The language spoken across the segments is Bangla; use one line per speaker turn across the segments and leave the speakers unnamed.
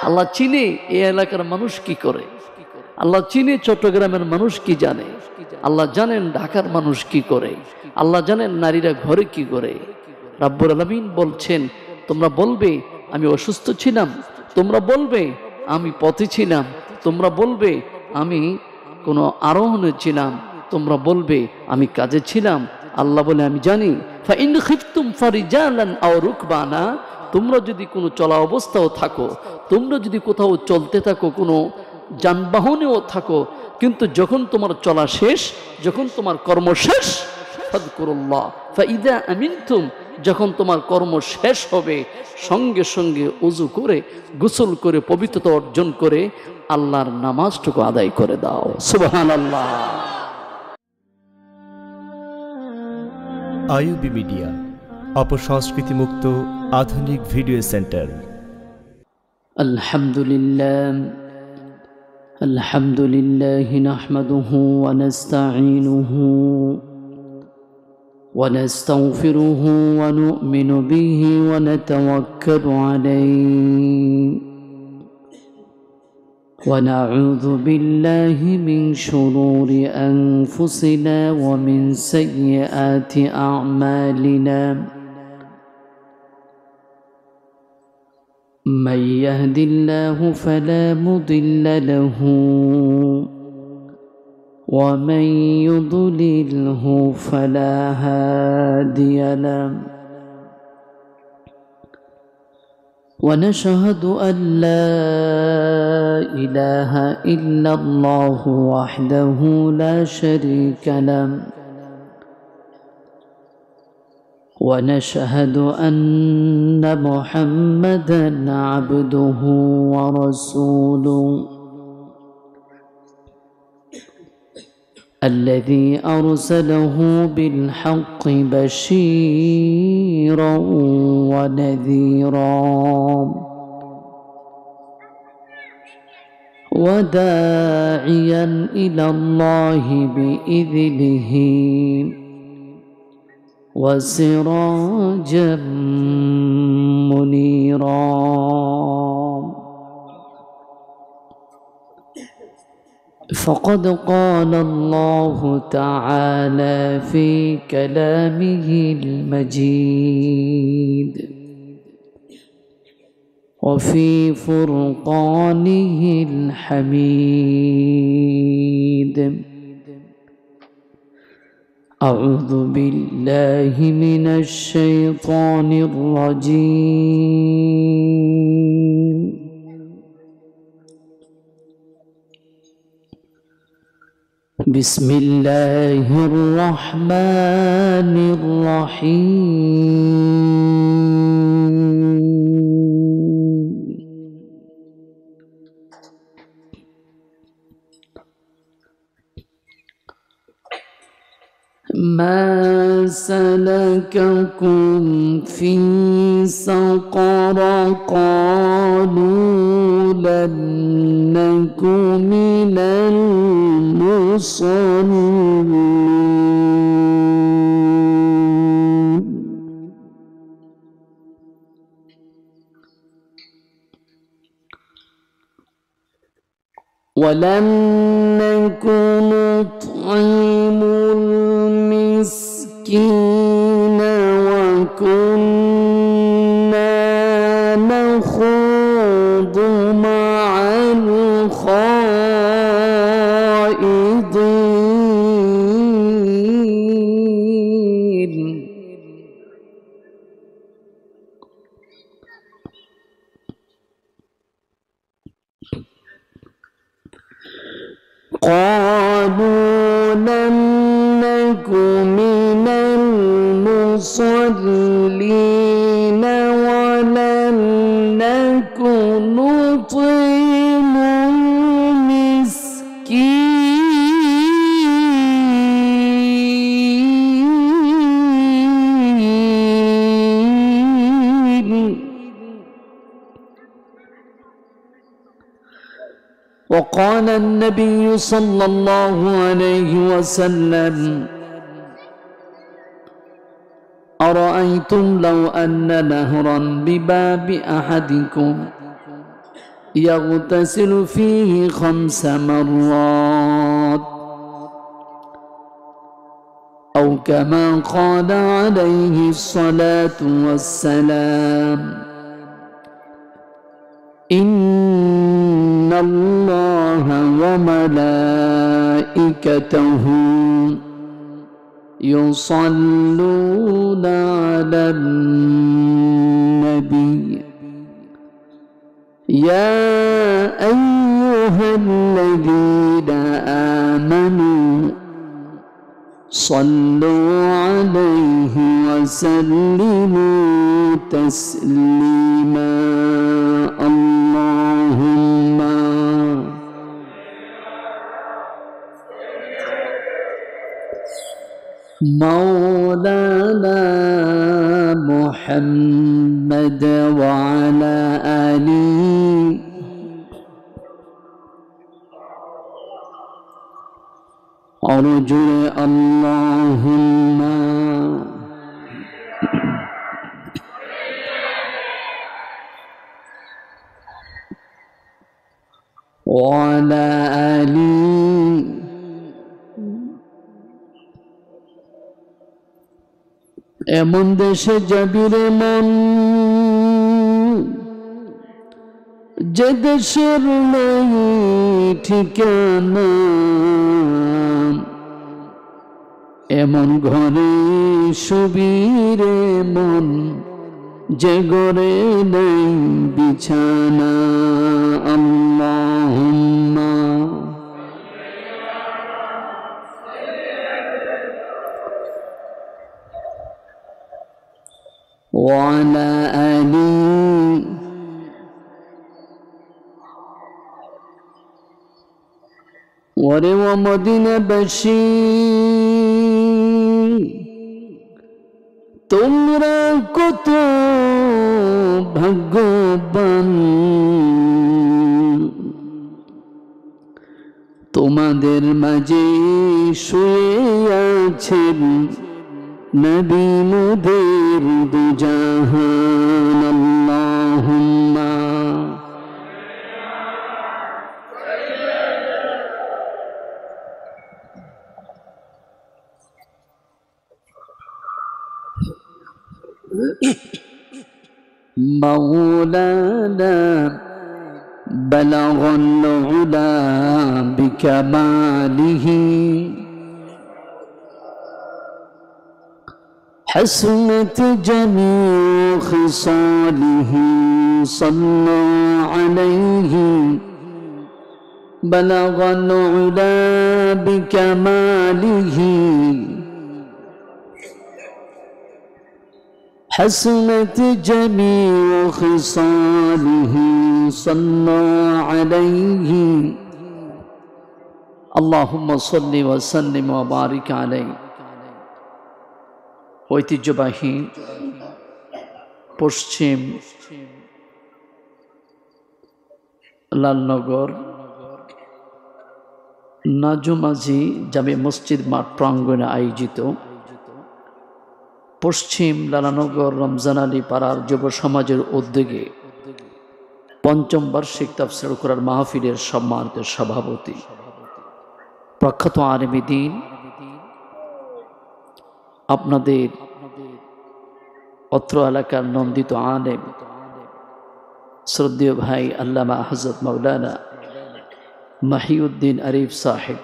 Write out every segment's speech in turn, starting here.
আল্লাহ চিনে এই এলাকার মানুষ কি করে, আল্লাহ চিনে চট্টগ্রামের মানুষ কি জানে, আল্লাহ জানেন ঢাকার মানুষ কি করে, আল্লাহ জানেন নারীরা ঘরে কি করে। রাব্বুল আলামিন বলছেন, তোমরা বলবে আমি অসুস্থ ছিলাম, তোমরা বলবে আমি পথে ছিলাম, তোমরা বলবে আমি কোনো আরোহণে ছিলাম, তোমরা বলবে আমি কাজে ছিলাম। আল্লাহ বলে আমি জানি। ফাইন খিফতুম ফারিজালান আও রুকবানা, তোমরা যদি কোনো চলা অবস্থাও থাকো, তোমরা যদি কোথাও চলতে থাকো, কোনো যানবাহনেও থাকো, কিন্তু যখন তোমার চলা শেষ, যখন তোমার কর্ম শেষ, ফাযকুরুল্লাহ ফাইদা আমিনতুম, যখন তোমার কর্ম শেষ হবে সঙ্গে সঙ্গে ওযু করে গোসল করে পবিত্রতা অর্জন করে আল্লাহর নামাজটুকু আদায় করে দাও। সুবহানাল্লাহ।
আইইউবি মিডিয়া, অপসংস্কৃতি মুক্ত আধুনিক ভিডিও সেন্টার।
আলহামদুলিল্লাহ নাহমাদুহু ওয়া নাস্তাঈনুহু ওয়া নাস্তাগফিরুহু ওয়া নু'মিনু বিহি ওয়া নাতাওয়াক্কালু আলাইহি ওয়া নাউযু বিল্লাহি মিন শুরুরি আনফুসিনা ওয়া মিন সাইয়্যাতি আ'মালিনা। من يهد الله فلا مضل له ومن يضلله فلا هادي له، ونشهد أن لا إله إلا الله وحده لا شريك له، ونشهد أن محمدًا عبده ورسوله الذي أرسله بالحق بشيرًا ونذيرًا وداعيًا إلى الله بإذنه وسراجا منيرا. فقد قال الله تعالى في كلامه المجيد وفي فرقانه الحميد: أعوذ بالله من الشيطان الرجيم. بسم الله الرحمن الرحيم. ما سلككم في سقر؟ قالوا لم نك من المصلين ولم نك نطعم المسكين وكنا نخوض مع الخائضين قالوا لم نك من المصلين ولم نك نطعم المسكين. وقال النبي صلى الله عليه وسلم: أرأيتم لو أن نهرا بباب أحدكم يغتسل فيه 5 مرات أو كما قال عليه الصلاة والسلام إن الله وملائكته يصلون على النبي يا أيها الذين آمنوا صلوا عليه وسلموا تسليما اللهم مولانا محمد وعلى آله أرجو اللهم وعلى آله এমন দেশে যাবি রে মন যে দেশের নেই ঠিকানা এমন ঘরে শুবিরে মন যে ঘরে নেই বিছানা আল্লাহুম্মা وعلى آله ওরে ও মদিনাবাসী তোমরা কত ভাগ্যবান তোমাদের মাঝে শুয়ে আছেন নবী মোদের দুজাহান আল্লাহুম্মা مولانا بلغ العلا بكماله حسنت جميع خصاله صلوا عليه بلغ العلا بكماله حسنت جميع خصاله صلوا عليه اللهم صل وسلم وبارك عليه ঐতিহ্যবাহী পশ্চিম লালনগর নাজুমাঝি জামে মসজিদ মাঠ প্রাঙ্গণে আয়োজিত পশ্চিম লালনগর রমজান আলী পাড়ার যুব সমাজের উদ্যোগে ৫ম বার্ষিক তাফসীর কোরআন মাহফিলের সম্মানিত সভাপতি প্রখ্যাত আলেম দ্বীন আপনাদের অত্র এলাকার নন্দিত আলেম শ্রদ্ধেয় ভাই আল্লামা হযরত মাওলানা মাহিউদ্দিন আরিফ সাহেব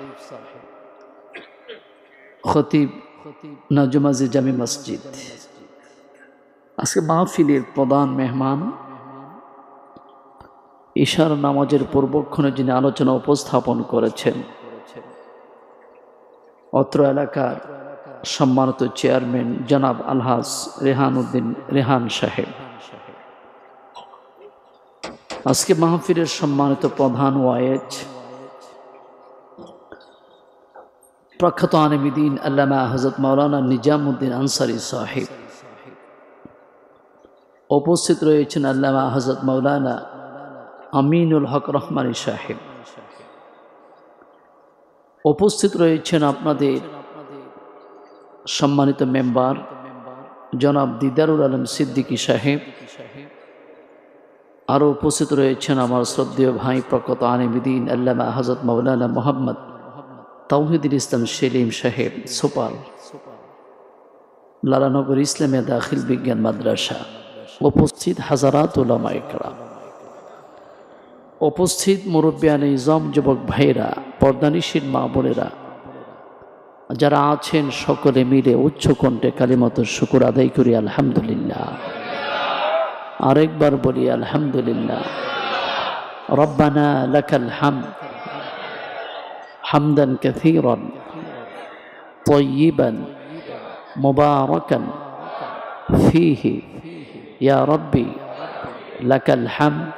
খতিব নাজুমাঝি জামি মসজিদ আজকে মাহফিলের প্রধান মেহমান ইশার নামাজের পূর্বক্ষণে যিনি আলোচনা উপস্থাপন করেছেন অত্র এলাকার সম্মানিত চেয়ারম্যান জনাব আলহাজ রেহান-উদ্দিন রেহান সাহেব আজকে মাহফিলের সম্মানিত প্রধান ওয়াইজ প্রখ্যাত আলেম দ্বীন আল্লামা হযরত মাওলানা নিজামউদ্দিন আনসারী সাহেব উপস্থিত রয়েছেন আল্লামা হযরত মাওলানা আমিনুল হক রহমানী সাহেব উপস্থিত রয়েছেন আপনাদের সম্মানিত মেম্বার জনাব দিদারুল আলম সিদ্দিকী সাহেব আরও উপস্থিত রয়েছেন আমার শ্রদ্ধেয় ভাই প্রকত আলিমুদ্দিন আল্লামা হযরত মাওলানা মোহাম্মদ তাওহিদুল ইসলাম সেলিম সাহেব সোপাল, লালানগর ইসলামিয়া দাখিল বিজ্ঞান মাদ্রাসা। উপস্থিত হাজারাত উলামা ইকরাম, উপস্থিত মুরব্বিয়ানে ইজম, যুবক ভাইরা, পর্দানিশীল মা বোনেরা যারা আছেন, সকলে মিলে উচ্চ কণ্ঠে কালিমাতুর শুকর আদায় করি আলহামদুলিল্লাহ। আরেকবার বলি আলহামদুলিল্লাহ। রব্বানা লাকাল হামদ হামদান কাসীরান তাইয়িবান মুবারাকান ফীহি ইয়া রাব্বি লাকাল হামদ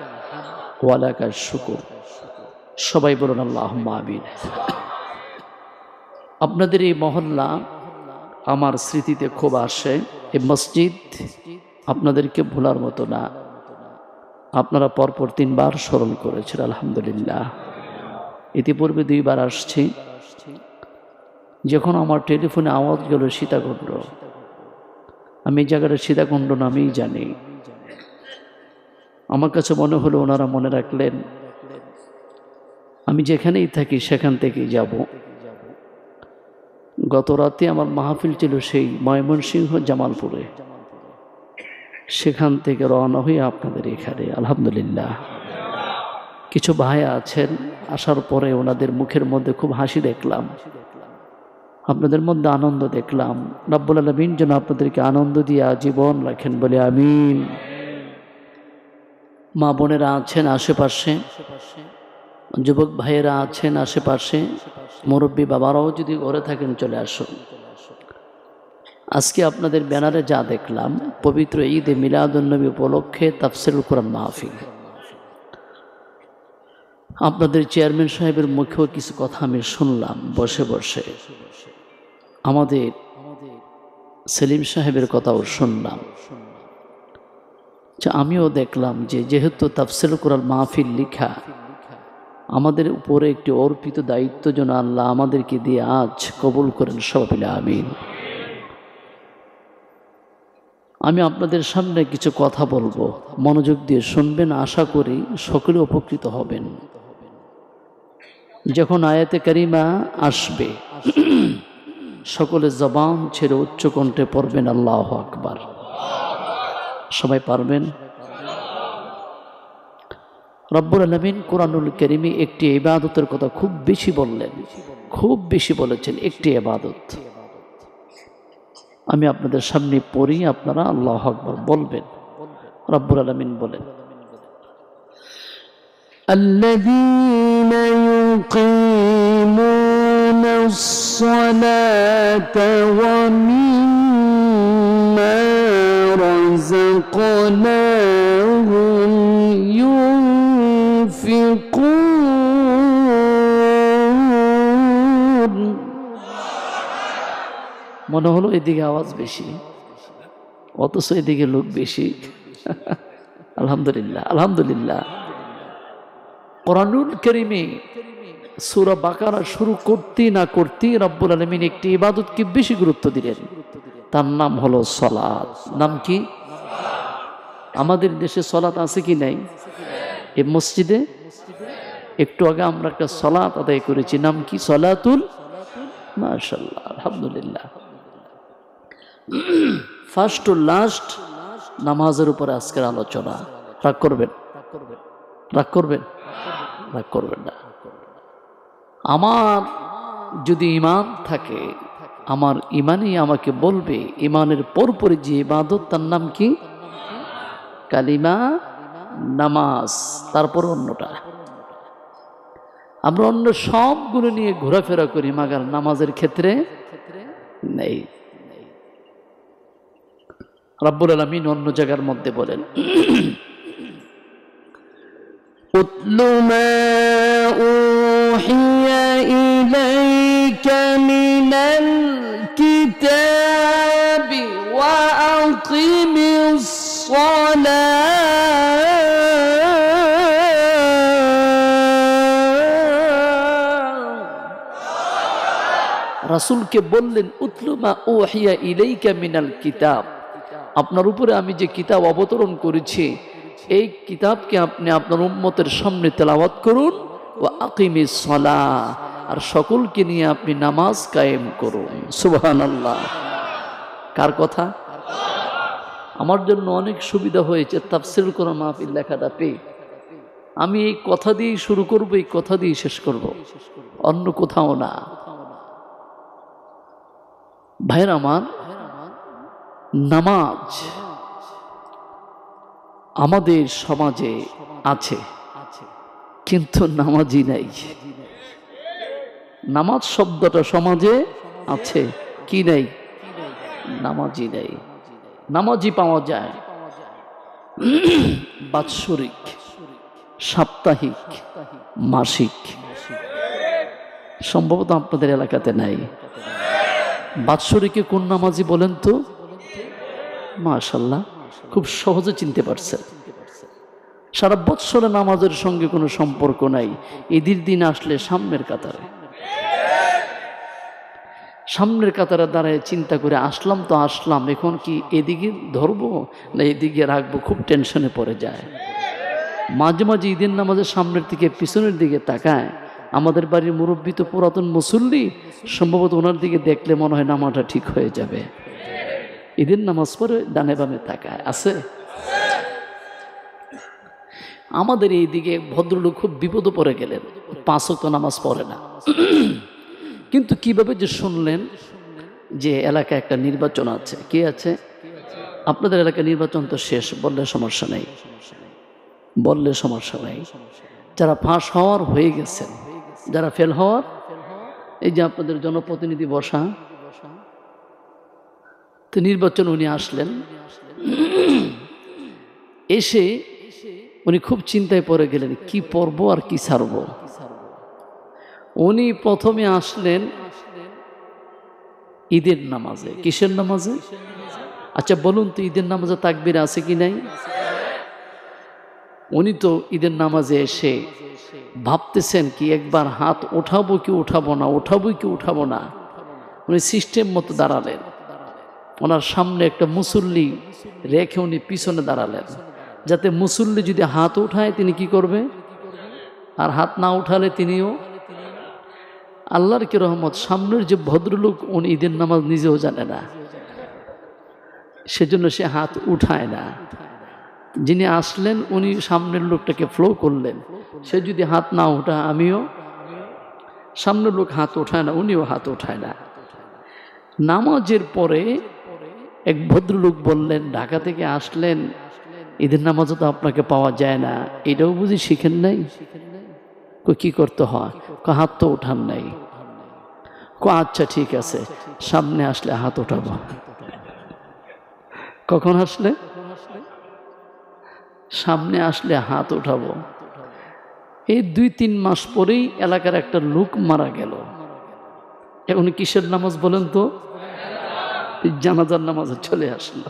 ওয়া লাকাশ শুকর। সবাই বলুন আল্লাহুম্মা আমিন। আপনাদের এই মহল্লা আমার স্মৃতিতে খুব আসে। এই মসজিদ আপনাদেরকে ভোলার মতো না। আপনারা পরপর 3 বার স্মরণ করেছেন আলহামদুলিল্লাহ। ইতিপূর্বে 2 বার আসছি। যখন আমার টেলিফোনে আওয়াজ গেল সীতাকুণ্ড, আমি এই জায়গাটা সীতাকুণ্ড নামেই জানি। আমার কাছে মনে হলো ওনারা মনে রাখলেন, আমি যেখানেই থাকি সেখান থেকেই যাব। গত রাতে আমার মাহফিল ছিল সেই ময়মনসিংহ জামালপুরে, সেখান থেকে রওনা হয়ে আপনাদের এখানে আলহামদুলিল্লাহ। কিছু ভাই আছেন, আসার পরে ওনাদের মুখের মধ্যে খুব হাসি দেখলাম, আপনাদের মধ্যে আনন্দ দেখলাম। রব্বুল আলামিন যেন আপনাদেরকে আনন্দ দিয়ে আজীবন রাখেন বলে আমিন। মা বোনেরা আছেন আশেপাশে, যুবক ভাইয়েরা আছেন আশেপাশে, মুরব্বী বাবারাও যদি ঘরে থাকেন চলে আসুন। আজকে আপনাদের ব্যানারে যা দেখলাম, পবিত্র ঈদে মিলাদুন্নবী উপলক্ষে তাফসীরুল কোরআন মাহফিল। আপনাদের চেয়ারম্যান সাহেবের মুখেও কিছু কথা আমি শুনলাম বসে বসে, আমাদের সেলিম সাহেবের কথাও শুনলাম। আমিও দেখলাম যে যেহেতু তাফসীরুল কোরআন মাহফিল লিখা, আমাদের উপরে একটি অর্পিত দায়িত্ব যেন আল্লাহ আমাদেরকে দিয়ে আজ কবুল করেন সবাই আমিন। আমি আপনাদের সামনে কিছু কথা বলবো, মনোযোগ দিয়ে শুনবেন, আশা করি সকলে উপকৃত হবেন। যখন আয়াতে কারিমা আসবে সকলে জবান ছেড়ে উচ্চ কণ্ঠে পড়বেন আল্লাহু আকবার। সবাই পারবেন? রব্বুল আলামিন কোরআনুল কারীমে একটি ইবাদতের কথা খুব বেশি বললেন, খুব বেশি বলেছেন, একটি ইবাদত। আমি আপনাদের সামনে পড়ি, আপনারা আল্লাহু আকবার বলবেন। রব্বুল আলামিন বলেন, আল্লাযীনা ইউকিমুনাস সালাতা ওয়া মিম্মা রাযাকনাহুম ইউনফিকুন। মনে হলো এদিকে আওয়াজ বেশি, অথচ এদিকে লোক বেশি। আলহামদুলিল্লাহ আলহামদুলিল্লাহ। কোরআনুল কারীমে সূরা বাকারা শুরু করতে না করতে রব্বুল আলামিন একটি ইবাদতকে বেশি গুরুত্ব দিলেন, তার নাম হলো সালাত। নাম কি? আমাদের দেশে সালাত আছে কি নাই? এই মসজিদে একটু আগে আমরা একটা সালাত আদায় করেছি, নাম কি? সালাতুল, মাশাআল্লাহ আলহামদুলিল্লাহ। ফার্স্ট টু লাস্ট নামাজের উপরে আজকের আলোচনা। রাগ করবেন? রাগ করবেন? রাগ করবেন না। আমার যদি ঈমান থাকে, আমার ঈমানই আমাকে বলবে ঈমানের পরপরই যে ইবাদত তার নাম কি? কালিমা, নামাজ, তারপর অন্যটা। আমরা অন্য সবগুলো নিয়ে ঘোরাফেরা করি, মাগার নামাজের ক্ষেত্রে নেই। রব্বুল আলামিন অন্য জায়গার মধ্যে বলেন, উতলু মা উহিয়া ইলাইকা মিনাল কিতাবি ওয়া আকিমিস সালাত। রাসূলকে বললেন, উতলু মা উহিয়া ইলাইকা মিনাল কিতাব, আপনার উপরে আমি যে কিতাব অবতরণ করেছি এই কিতাবকে আপনি আপনার উম্মতের সামনে তেলাওয়াত করুন, ওয়া আকিমিস সালাহ, আর সকলকে নিয়ে আপনি নামাজ কায়েম করুন। সুবহানাল্লাহ। কার কথা? আমার জন্য অনেক সুবিধা হয়েছে তাফসীরুল কোরআন মাহফিল লেখাটা পেয়ে। আমি এই কথা দিয়েই শুরু করব, এই কথা দিয়েই শেষ করব, অন্য কোথাও না। ভাইয়ের আমার, নামাজ আমাদের সমাজে আছে, কিন্তু নামাজি নাই। নামাজ শব্দটা সমাজে আছে, কি নাই? নামাজি নাই। নামাজি পাওয়া যায় বাৎসরিক, সাপ্তাহিক, মাসিক। সম্ভবত আপনাদের এলাকাতে নাই। বাৎসরিকে কোন নামাজি বলেন তো? মাশাআল্লাহ, খুব সহজে চিনতে পারছেন। সারা বৎসরে নামাজের সঙ্গে কোনো সম্পর্ক নাই। ঈদের দিন আসলে সামনের কাতারে, সামনের কাতারে দাঁড়ায় চিন্তা করে আসলাম তো আসলাম, এখন কি এদিকে ধরবো না এদিকে রাখবো, খুব টেনশনে পড়ে যায়। মাঝে মাঝে ঈদের নামাজের সামনের দিকে পিছনের দিকে তাকায়। আমাদের বাড়ির মুরব্বী তো পুরাতন মুসল্লি, সম্ভবত ওনার দিকে দেখলে মনে হয় নামাজটা ঠিক হয়ে যাবে। ঈদের নামাজ পড়ে ডানে বামে তাকায় আছে। আমাদের এই দিকে ভদ্রলোক খুব বিপদে পড়ে গেলেন, 5 ওয়াক্ত নামাজ পড়ে না। কিন্তু কিভাবে যে শুনলেন যে এলাকায় একটা নির্বাচন আছে। কি আছে? আপনাদের এলাকায় নির্বাচন তো শেষ, বললে সমস্যা নেই, বললে সমস্যা নেই। যারা পাস হওয়ার হয়ে গেছেন, যারা ফেল হওয়ার, এই যে আপনাদের জনপ্রতিনিধি বসা, তো নির্বাচন উনি আসলেন। এসে উনি খুব চিন্তায় পড়ে গেলেন, কি পড়ব আর কি ছাড়ব। উনি প্রথমে আসলেন ঈদের নামাজে। কিসের নামাজে? আচ্ছা বলুন তো, ঈদের নামাজে তাকবীর আছে কি নাই? উনি তো ঈদের নামাজে এসে ভাবতেছেন কি একবার হাত উঠাবো কি উঠাবো না, উঠাবো কি উঠাবো না। উনি সিস্টেম মতো দাঁড়ালেন। ওনার সামনে একটা মুসল্লি রেখে উনি পিছনে দাঁড়ালেন, যাতে মুসল্লি যদি হাত উঠায় তিনি কি করবে, আর হাত না উঠালে তিনিও। আল্লাহর কি রহমত, সামনের যে ভদ্রলোক উনি ঈদের নামাজ নিজেও জানে না, সেজন্য সে হাত উঠায় না। যিনি আসলেন উনি সামনের লোকটাকে ফ্লো করলেন, সে যদি হাত না উঠায় আমিও। সামনের লোক হাত ওঠায় না, উনিও হাত উঠায় না। নামাজের পরে এক ভদ্রলোক বললেন, ঢাকা থেকে আসলেন, ঈদের নামাজও তো আপনাকে পাওয়া যায় না, এটাও বুঝি শিখেন নাই? কি করতে হয়? হাত তো ওঠান নাই। আচ্ছা ঠিক আছে, সামনে আসলে হাত ওঠাবো। কখন আসলে? সামনে আসলে হাত ওঠাবো। এই 2-3 মাস পরেই এলাকার একটা লোক মারা গেল। এখন কিসের নামাজ বলেন তো? জানাজার নামাজে চলে আসলো।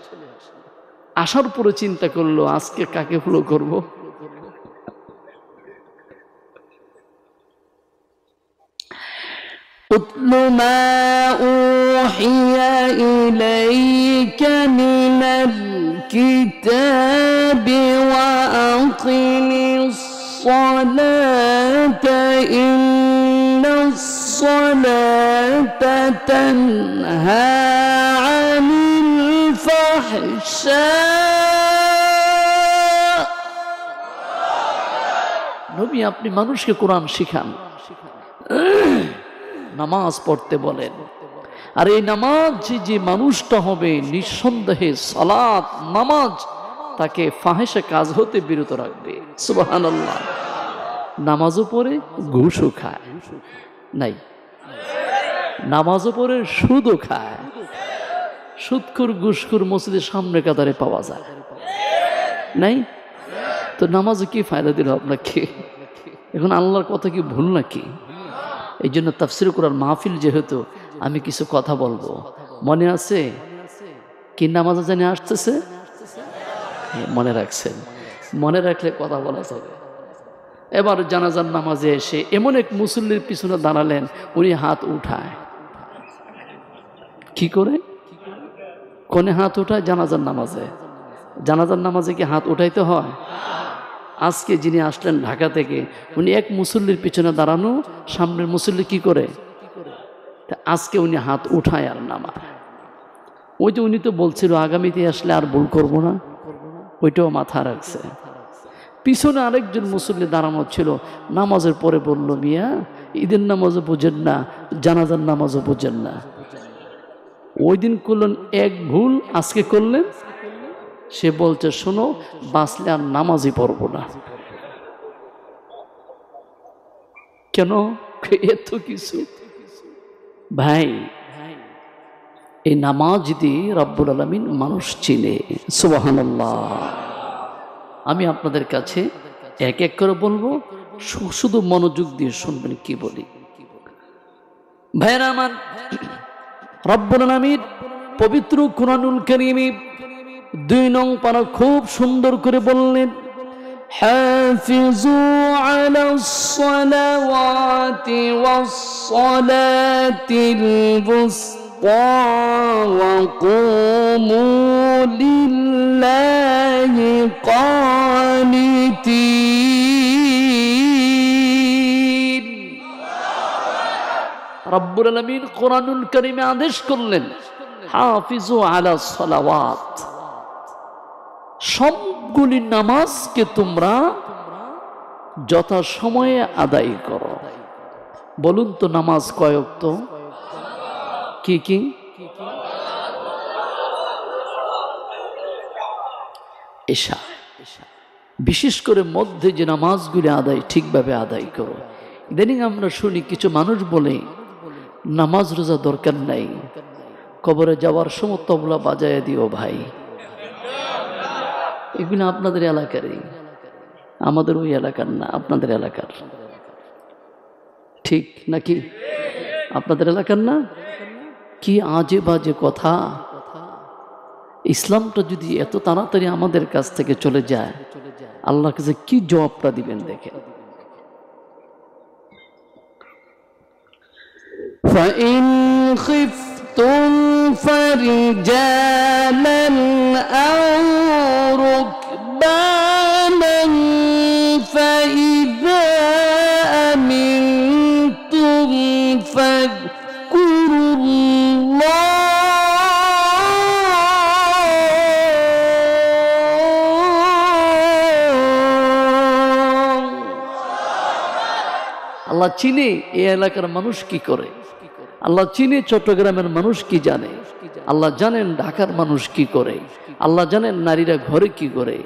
আসার পরে চিন্তা করলো আজকে কাকে ফলো করব। উতলু মা উহিয়া ইলাইকা মিনাল কিতাবি ওয়া আকিমিস সালাতা ইন্নাস সালাতা তানহা আনিল ফাহশা। নবী আপনি মানুষকে কোরআন শিখান, নামাজ পড়তে বলেন। আর এই নামাজ যে মানুষটা হবে নিঃসন্দেহে সালাত নামাজ তাকে ফাহেসা কাজ হতে বিরত রাখবে। সুবহানাল্লাহ। নামাজও পড়ে ঘুষও খায় নাই, নামাজও পড়ে সুদও খায়। সুদখোর ঘুষখোর মসজিদের সামনে কাতারে পাওয়া যায় নাই? তো নামাজে কি ফায়দা দিল আপনাকে? এখন আল্লাহর কথা কি ভুল নাকি? এই জন্য তাফসীর কোরআন মাহফিল যেহেতু, আমি কিছু কথা বলবো। মনে আছে কি নামাজে জানি আসতেছে? মনে রাখছেন? মনে রাখলে কথা বলা যাবে। এবার জানাজার নামাজে এসে এমন এক মুসল্লির পিছনে দাঁড়ালেন, উনি হাত উঠায়। কি করে? কোনে হাত উঠায়? জানাজার নামাজে। জানাজার নামাজে কি হাত উঠাইতে হয়? আজকে যিনি আসলেন ঢাকা থেকে, উনি এক মুসল্লির পিছনে দাঁড়ানো, সামনের মুসল্লি কি করে? আজকে উনি হাত উঠায় আর নামায়। ওই যে উনি তো বলছিল আগামীতে আসলে আর ভুল করব না, ওইটাও মাথা রাখছে। পিছনে আরেকজন মুসল্লি দাঁড়ানো ছিল, নামাজের পরে বলল, মিয়া ঈদের নামাজও বুঝেন না, জানাজার নামাজও বুঝেন না। ওই দিন করলেন এক ভুল, আজকে করলেন। সে বলছে, শোনো, বাঁচলে আর নামাজই পড়বো না। কেন? এত কিছু। ভাই, এই নামাজ দিয়ে রব্বুল আলামিন মানুষ চিনে। সুবহানাল্লাহ। আমি আপনাদের কাছে এক এক করে বলবো, শুধু মনোযোগ দিয়ে শুনবেন কি বলি। ভাইরা আমার, রব্বুল আলামিন পবিত্র কুরআনুল কারীমে 2 নং পারা খুব সুন্দর করে বললেন, হাফিজু আলাস সালাওয়াতি ওয়াস সালাতিল বুসতা ওয়া কুমু লিল্লাহি কানিতিন। রব্বুল আলামিন কুরআনুল কারীমে আদেশ করলেন, হাফিজু আলাস সালাওয়াত, সবগুলি নামাজকে তোমরা যথা সময়ে আদায় করো। বলুন তো, নামাজ কয় ওয়াক্ত? কি কি? এশা। বিশেষ করে মধ্যে যে নামাজগুলি আদায় ঠিকভাবে আদায় করো। ইদানিং আমরা শুনি কিছু মানুষ বলে নামাজ রোজা দরকার নাই, কবরে যাওয়ার সময় তবলা বাজায় দিও ভাই। এগুলো আপনাদের এলাকারই, আমাদের ওই এলাকার না, আপনাদের এলাকার। ঠিক নাকি? আপনাদের এলাকার না? কি আজে বাজে কথা। ইসলামটা যদি এত তাড়াতাড়ি আমাদের কাছ থেকে চলে যায়, আল্লাহকে যে কি জবাবটা দিবেন দেখেন। فَإِنْ خِفْتُمْ فَرِجَالًا أَوْ رُكْبَانًا فَإِذَا أَمِنْتُمْ فَاذْكُرُوا اللَّهَ আল্লাহ চিনে এই এলাকার মানুষ কি করে, আল্লাহ চিনে চট্টগ্রামের মানুষ কি জানে, আল্লাহ জানেন ঢাকার মানুষ কি করে, আল্লাহ জানেন নারীরা ঘরে কি করে।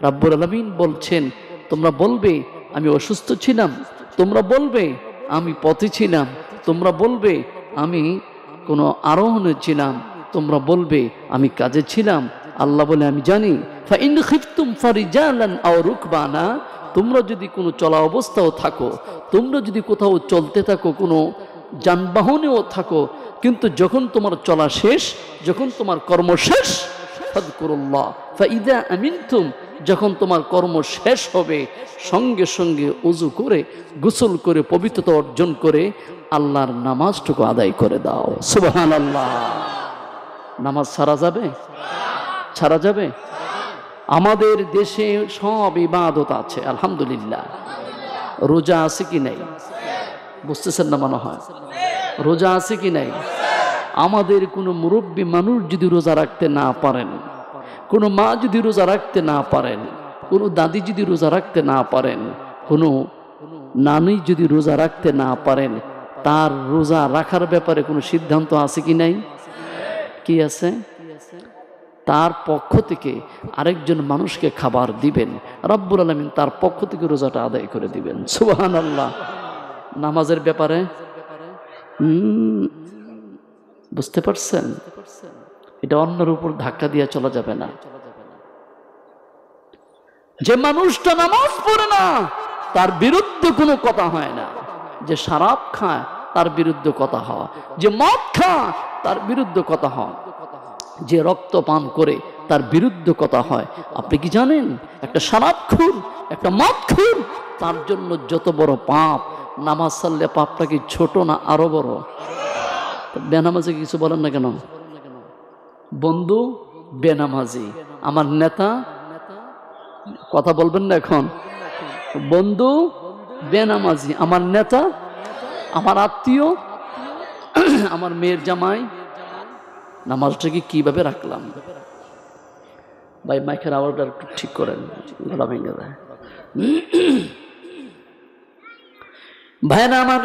রব্বুল আলামিন বলছেন, তোমরা বলবে আমি অসুস্থ ছিলাম, তোমরা বলবে আমি পথে ছিলাম, তোমরা বলবে আমি কোনো আরোহণে ছিলাম, তোমরা বলবে আমি কাজে ছিলাম। আল্লাহ বলে, আমি জানি। ফাইন খিফতুম ফারিজালান আও রুকবানা, তোমরা যদি কোনো চলা অবস্থাও থাকো, তোমরা যদি কোথাও চলতে থাকো, কোনো যানবাহনেও থাকো, কিন্তু যখন তোমার চলা শেষ, যখন তোমার কর্ম শেষ, ফাযকুরুল্লাহ ফাইদা আমিনতুম, যখন তোমার কর্ম শেষ হবে, সঙ্গে সঙ্গে ওযু করে, গোসল করে, পবিত্রতা অর্জন করে আল্লাহর নামাজটুকু আদায় করে দাও। সুবহানাল্লাহ। নামাজ ছাড়া যাবে? ছাড়া যাবে? আমাদের দেশে সব ইবাদত আছে আলহামদুলিল্লাহ। রোজা আছে কি নাই? বুঝতেছেন না মনে হয়? রোজা আছে কি নাই? আমাদের কোনো মুরব্বী মানুষ যদি রোজা রাখতে না পারেন, কোনো মা যদি রোজা রাখতে না পারেন, কোনো দাদি যদি রোজা রাখতে না পারেন, কোনো নানি যদি রোজা রাখতে না পারেন, তার রোজা রাখার ব্যাপারে কোনো সিদ্ধান্ত আছে কি নাই? কি আছে? তার পক্ষ থেকে আরেকজন মানুষকে খাবার দিবেন, রব্বুল আলামিন তার পক্ষ থেকে রোজাটা আদায় করে দিবেন। সুবহানাল্লাহ। নামাজের ব্যাপারে বুঝতে পারছেন? এটা অন্যের উপর ধাক্কা দিয়ে চলা যাবে না। যে মানুষটা নামাজ পড়ে না, তার বিরুদ্ধে কোনো কথা হয় না। যে শরাব খায়, তার বিরুদ্ধে কথা হয়। যে মদ খায়, তার বিরুদ্ধে কথা হয়। যে রক্ত পান করে, তার বিরুদ্ধে কথা হয়। আপনি কি জানেন, একটা শরাবখোর, একটা মদখোর, তার জন্য যত বড় পাপ, নামাজ ছাড়লে পাপটা কি ছোট না আরো বড়? বেনামাজে কিছু বলেন না কেন? বন্ধু বেনামাজি। আমার নেতা, কথা বলবেন না এখন, বন্ধু বেনামাজি, আমার নেতা, আমার আত্মীয়, আমার মেয়ের জামাই। নামাজটাকে কিভাবে রাখলাম? ভাই মাইকের আওয়াজটা একটু ঠিক করেন, গলা ভেঙে যায়। ভাইরা আমার,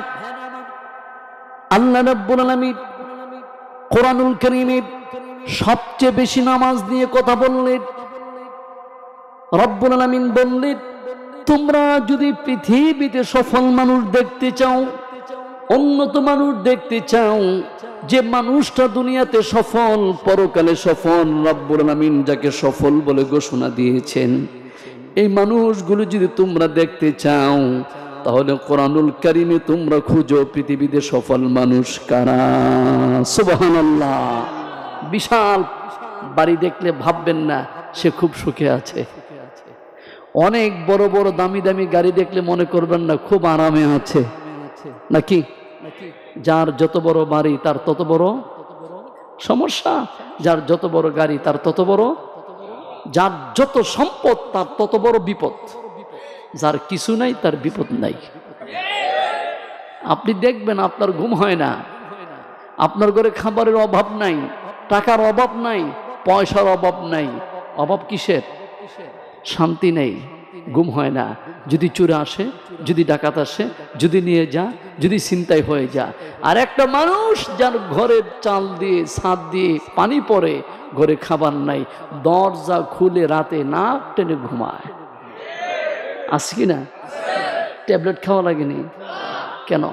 আল্লাহ রাব্বুল আলামিন কোরআনুল কারীমে সবচেয়ে বেশি নামাজ নিয়ে কথা বললেন। রব্বুল আলামিন বললেন, তোমরা যদি পৃথিবীতে সফল মানুষ দেখতে চাও, উন্নত মানুষ দেখতে চাও, যে মানুষটা দুনিয়াতে সফল, পরকালে সফল, রব্বুল আলামিন যাকে সফল বলে ঘোষণা দিয়েছেন, এই মানুষগুলো যদি তোমরা দেখতে চাও, তাহলে কোরআনুল কারীমে তোমরা খুঁজো পৃথিবীতে সফল মানুষ কারা। সুবহানাল্লাহ। বিশাল বাড়ি দেখলে ভাববেন না সে খুব সুখে আছে। অনেক বড় বড় দামি দামি গাড়ি দেখলে মনে করবেন না খুব আরামে আছে, নাকি? যার যত বড় বাড়ি তার তত বড় সমস্যা, যার যত বড় গাড়ি তার তত বড়, যার যত সম্পদ তার তত বড় বিপদ, যার কিছু নাই তার বিপদ নাই। আপনি দেখবেন আপনার ঘুম হয় না, আপনার ঘরে খাবারের অভাব নাই, টাকার অভাব নাই, পয়সার অভাব নাই, অভাব কিসের? শান্তি নেই, ঘুম হয় না। যদি চোর আসে, যদি ডাকাত আসে, যদি নিয়ে যা, যদি ছিনতাই হয়ে যা। আর একটা মানুষ যার ঘরের চাল দিয়ে, ছাদ দিয়ে পানি পড়ে, ঘরে খাবার নাই, দরজা খুলে রাতে নাক টেনে ঘুমায়, আছে কি না? ট্যাবলেট খাওয়া লাগেনি কেন?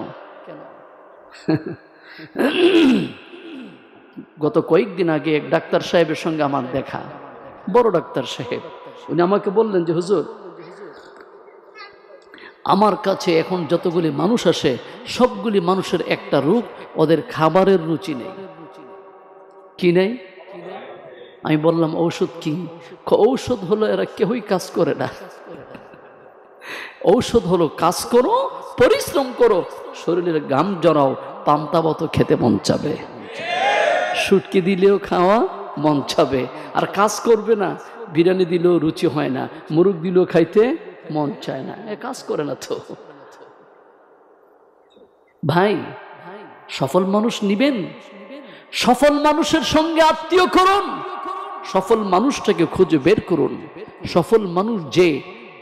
গত কয়েকদিন আগে এক ডাক্তার সাহেবের সঙ্গে আমার দেখা, বড় ডাক্তার সাহেব। উনি আমাকে বললেন যে হুজুর, আমার কাছে এখন যতগুলি মানুষ আসে সবগুলি মানুষের একটা রূপ, ওদের খাবারের রুচি নেই। কি নেই? আমি বললাম ঔষধ কি? ঔষধ হলো এরা কেউই কাজ করে না। ঔষধ হলো কাজ করো, পরিশ্রম করো, শরীরের ঘাম জড়াও, পান্তাবত খেতে মন চাবে, শুটকি দিলেও খাওয়া মন চাবে। আর কাজ করবে না, বিরিয়ানি দিলেও রুচি হয় না, মুরগ দিলেও খাইতে মন চায় না, এ কাজ করে না তো। ভাই, সফল মানুষ নিবেন, সফল মানুষের সঙ্গে আত্মীয় করুন, সফল মানুষটাকে খুঁজে বের করুন। সফল মানুষ যে,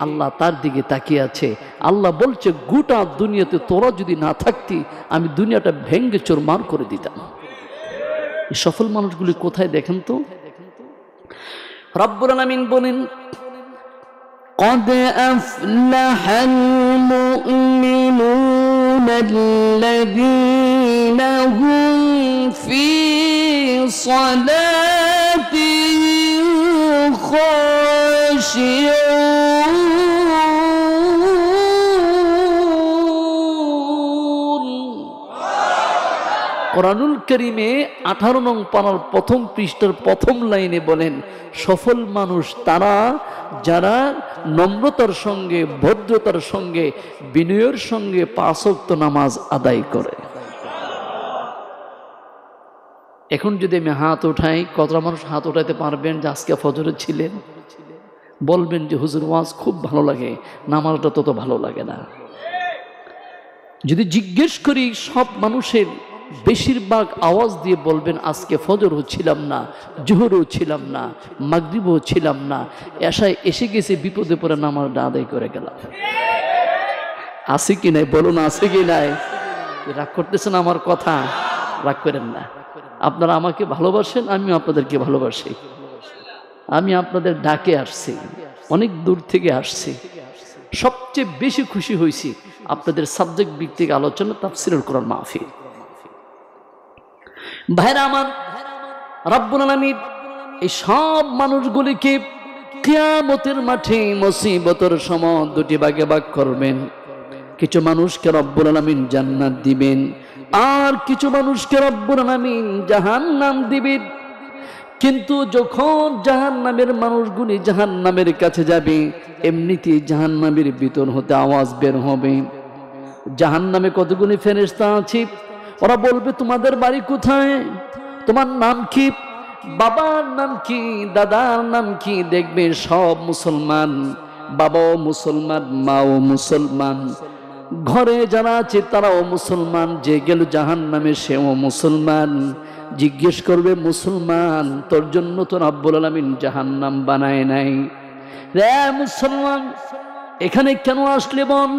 আল্লাহ তার দিকে তাকিয়ে আছে। আল্লাহ বলছে, গোটা দুনিয়াতে তোরা যদি না থাকতি, আমি দুনিয়াটা ভেঙ্গে চুরমার করে দিতাম। এই সফল মানুষগুলি কোথায় দেখেন তো? রব্বুল আলামিন বলেন, قد أفلح المؤمنون الذين هم في صلاتهم خاشعون। কোরআনুল কারীমে 18 নং পারার প্রথম পৃষ্ঠার প্রথম লাইনে বলেন, সফল মানুষ তারা যারা নম্রতার সঙ্গে, ভদ্রতার সঙ্গে, বিনয়ের সঙ্গে 5 ওয়াক্ত নামাজ আদায় করে। এখন যদি আমি হাত উঠাই, কতটা মানুষ হাত উঠাইতে পারবেন যে আজকে ফজরে ছিলেন? বলবেন যে হুজুর ওয়াজ খুব ভালো লাগে, নামাজটা তত ভালো লাগে না। যদি জিজ্ঞেস করি, সব মানুষের বেশিরভাগ আওয়াজ দিয়ে বলবেন আজকে ফজরও ছিলাম না, জোহরও ছিলাম না, মাগরিবও ছিলাম না, এশায় এসে গেছে, বিপদে পড়ে নামাজটা আদায় করে গেলাম। আছে কি নাই বলুন, আছে কি নাই? রাগ করতেছেন আমার কথা? রাগ করেন না। আপনারা আমাকে ভালোবাসেন, আমিও আপনাদেরকে ভালোবাসি। আমি আপনাদের ডাকে আসছি, অনেক দূর থেকে আসছি। সবচেয়ে বেশি খুশি হয়েছি আপনাদের সাবজেক্ট ভিত্তিক আলোচনা, তাফসীরুল কোরআন মাহফিল। ভাইরা আমার, রব্বুল আলামিন এই সব মানুষগুলিকে কিয়ামতের মাঠে মুসিবতের সময় দুটি ভাগে ভাগ করবেন। কিছু মানুষকে রব্বুল আলামিন জান্নাত দিবেন, আর কিছু মানুষকে রব্বুল আলামিন জাহান্নাম দিবেন। কিন্তু যখন জাহান্নামের মানুষগুলি জাহান্নামের কাছে যাবে, এমনিতেই জাহান্নামের ভিতর হতে আওয়াজ বের হবে। জাহান্নামে কতগুলি ফেরেশতা আছে, ওরা বলবে তোমাদের বাড়ি কোথায়, তোমার নাম কি? বাবার নাম কি, দাদার নাম কি, দেখবে সব মুসলমান, বাবাও মুসলমান, মাও মুসলমান, ঘরে যারা আছে তারাও মুসলমান, যে গেল জাহান্নামে সেও মুসলমান। জিজ্ঞেস করবে মুসলমান তোর জন্য তো রব্বুল আলামিন জাহান্নাম বানায় নাই, রে মুসলমান এখানে কেন আসলে বল?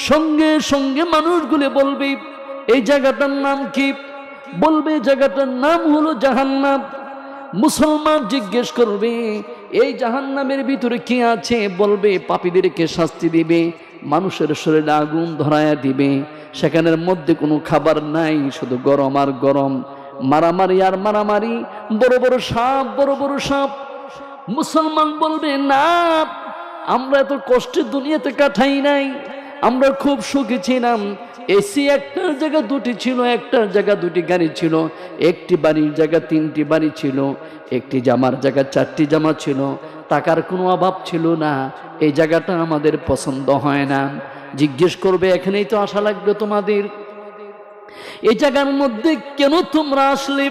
সঙ্গে সঙ্গে মানুষগুলো বলবে এই জায়গাটার নাম কি? বলবে জায়গাটার নাম হলো জাহান্নাম। মুসলমান জিজ্ঞেস করবে এই জাহান্নামের ভিতরে কি আছে? বলবে পাপীদেরকে শাস্তি দিবে, মানুষের শরীরে আগুন ধরায়া দিবে, সেখানের মধ্যে কোনো খাবার নাই, শুধু গরম আর গরম, মারামারি আর মারামারি, বড় বড় সাপ, বড় বড় সাপ। মুসলমান বলবে না, আমরা এত কষ্টে দুনিয়াতে কাটাই নাই, আমরা খুব সুখী ছিলাম। এসি একটার জায়গা দুটি ছিল, একটার জায়গা দুটি গাড়ি ছিল, একটি বাড়ির জায়গা তিনটি বাড়ি ছিল, একটি জামার জায়গা চারটি জামা ছিল, টাকার কোনো অভাব ছিল না। এই জায়গাটা আমাদের পছন্দ হয় না। জিজ্ঞেস করবে এখানেই তো আসা লাগবে তোমাদের, এই জায়গার মধ্যে কেন তোমরা আসলে?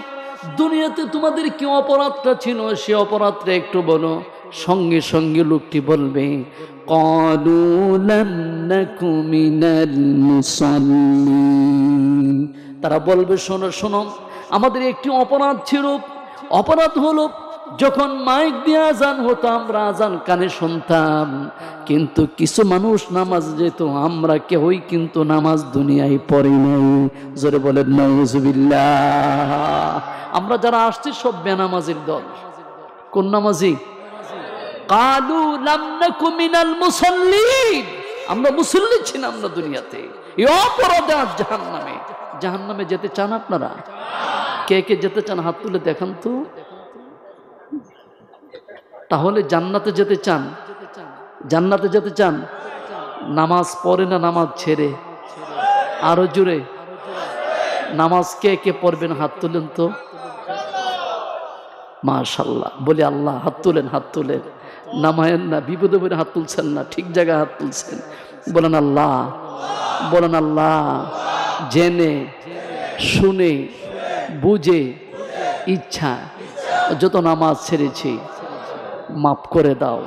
দুনিয়াতে তোমাদের কি অপরাধটা ছিল, সে অপরাধটা একটু বলো। সঙ্গে সঙ্গে লোকটি বলবে ক্বালু লাম নাকু মিনাল মুসাল্লিন। তারা বলবে শোনো শোনো, আমাদের একটি অপরাধ ছিল। অপরাধ হলো যখন মাইক দিয়ে আজান হতো আমরা আজান কানে শুনতাম, কিন্তু কিছু মানুষ নামাজ যেত, আমরা কেউই কিন্তু নামাজ দুনিয়ায় পড়ি নাই। জোরে বলেন নাউজুবিল্লাহ। আমরা যারা আসছি সব বেনামাজির দল। কোন নামাজি? কালু লাম নাকু মিনাল মুসাল্লিন, আমরা মুসল্লি ছিলাম না দুনিয়াতে। এই অপরাধে আজ জাহান্নামে। জাহান্নামে যেতে চান আপনারা? কে কে যেতে চান হাত তুলে দেখান তো। তাহলে জান্নাতে যেতে চান? জান্নাতে যেতে চান? নামাজ পড়ে না নামাজ ছেড়ে? আরো জোরে নামাজ কে কে পড়বেন হাত তুলেন তো। মাশাআল্লাহ, বলি আল্লাহ। হাত তুলেন, হাত তুলেন, নামায়েন না, বিপদে পড়ে হাত তুলছেন না, ঠিক জায়গায় হাত তুলছেন। বলেন আল্লাহ, বলেন আল্লাহ। জেনে শুনে বুঝে ইচ্ছা যত নামাজ ছেড়েছি মাফ করে দাও,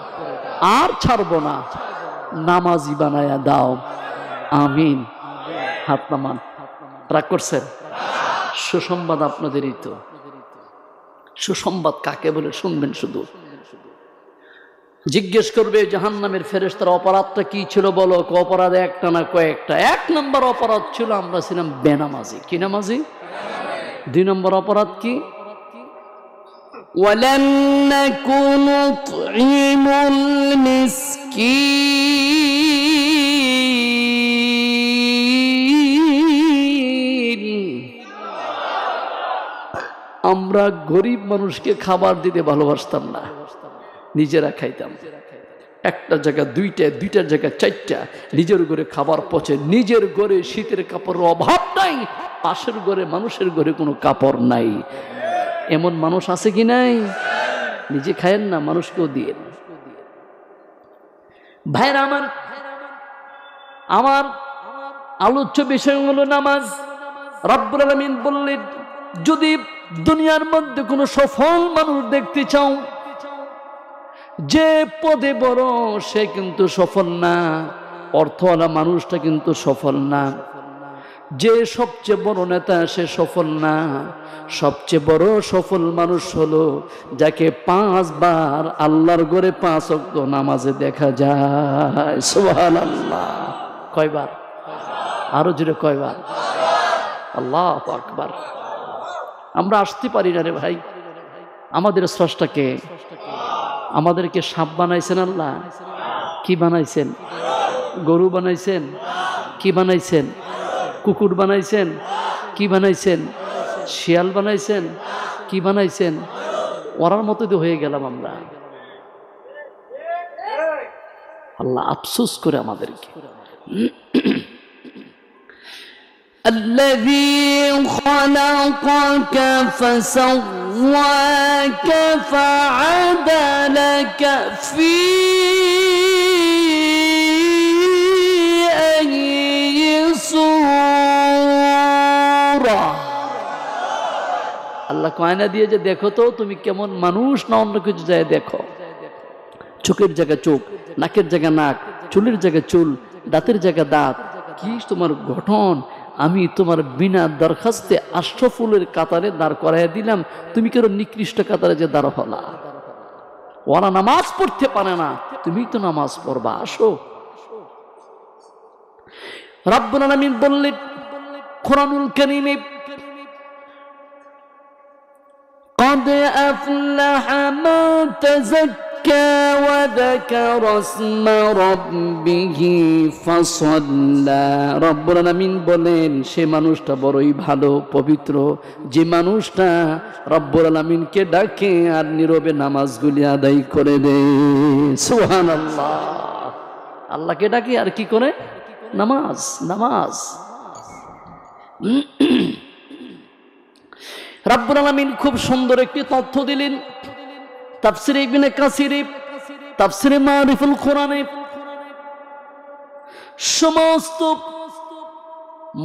আর ছাড়বো না, নামাজি বানায়া দাও, আমিন। হাত নামান। রাগ করছেন? সুসংবাদ আপনাদেরই তো। সুসংবাদ কাকে বলে শুনবেন শুধু। জিজ্ঞেস করবে জাহান্নামের ফেরেশতারা অপরাধটা কি ছিল বলো? অপরাধ একটা না কয়েকটা। এক নম্বর অপরাধ ছিল আমরা ছিলাম বেনামাজি। কি নামাজি? দুই নম্বর অপরাধ কি? ওয়ালাম নাকু নুতঈমুল মিসকিন, আমরা গরিব মানুষকে খাবার দিতে ভালোবাসতাম না, নিজেরা খাইতাম। একটা জায়গা দুইটা, দুইটার জায়গা চারটা, নিজের ঘরে খাবার পচে, নিজের ঘরে শীতের কাপড়ের অভাব নাই, পাশের ঘরে মানুষের ঘরে কোনো কাপড় নাই। এমন মানুষ আছে কি নাই? নিজে খায়েন না, মানুষকেও দিয়ে। ভাইরা আমার, আমার আলোচ্য বিষয় হলো নামাজ। রব্বুল আলামিন বললেন যদি দুনিয়ার মধ্যে কোনো সফল মানুষ দেখতে চাও, যে পদে বড় সে কিন্তু সফল না, অর্থওয়ালা মানুষটা কিন্তু সফল না, যে সবচেয়ে বড় নেতা সে সফল না। সবচেয়ে বড় সফল মানুষ হলো যাকে 5 বার আল্লাহর ঘরে 5 ওয়াক্ত নামাজে দেখা যায়। সুবহানাল্লাহ। কয়বার? আরো জোরে কয়বার? আল্লাহু আকবার। আমরা আসতে পারি না রে ভাই। আমাদের স্রষ্টাকে, আমাদেরকে সাপ বানাইছেন আল্লাহ। কি বানাইছেন? গরু বানাইছেন? কি বানাইছেন? কুকুর বানাইছেন? কি বানাইছেন? শিয়াল বানাইছেন? কি বানাইছেন? ওরার মতো তো হয়ে গেলাম আমরা। আল্লাহ আফসোস করে আমাদেরকে। الذي خلقك فسواك فعدلك في أي صورة আল্লাহ কয়না দিয়ে যে দেখো তো তুমি কেমন মানুষ না অন্য কিছু যায় দেখো। চোখের জায়গায় চোখ, নাকের জায়গায় নাক, চুলের জায়গায় চুল, দাঁতের জায়গায় দাঁত, কি তোমার গঠন। আমি তোমার বিনা দরখাস্তে আশরাফুলের কাতারে দাঁড় করাইয়া দিলাম, তুমি কেন নিকৃষ্ট কাতারে যে দাঁড় হলা। ওরা নামাজ পড়তে পারে না, তুমি তো নামাজ পড়বা, আসো। রাব্বুল আলামিন বললেন কোরআনুল কারীমে, قد أفلح من تزكى وذكر اسم ربه فصلى। রব্বুল আলামিন বলেন সে মানুষটা বড়ই ভালো পবিত্র, যে মানুষটা রব্বুল আলামিনকে ডাকে আর নীরবে নামাজগুলি আদায় করে দেয়। সুবহানাল্লাহ। আল্লাহকে ডাকে আর কি করে? নামাজ। নামাজ। রাব্বুল আলামিন খুব সুন্দর একটি তথ্য দিলেন তাফসীরে ইবনে কাসিরে, তাফসীরে মারিফুল কোরআনে। সমস্ত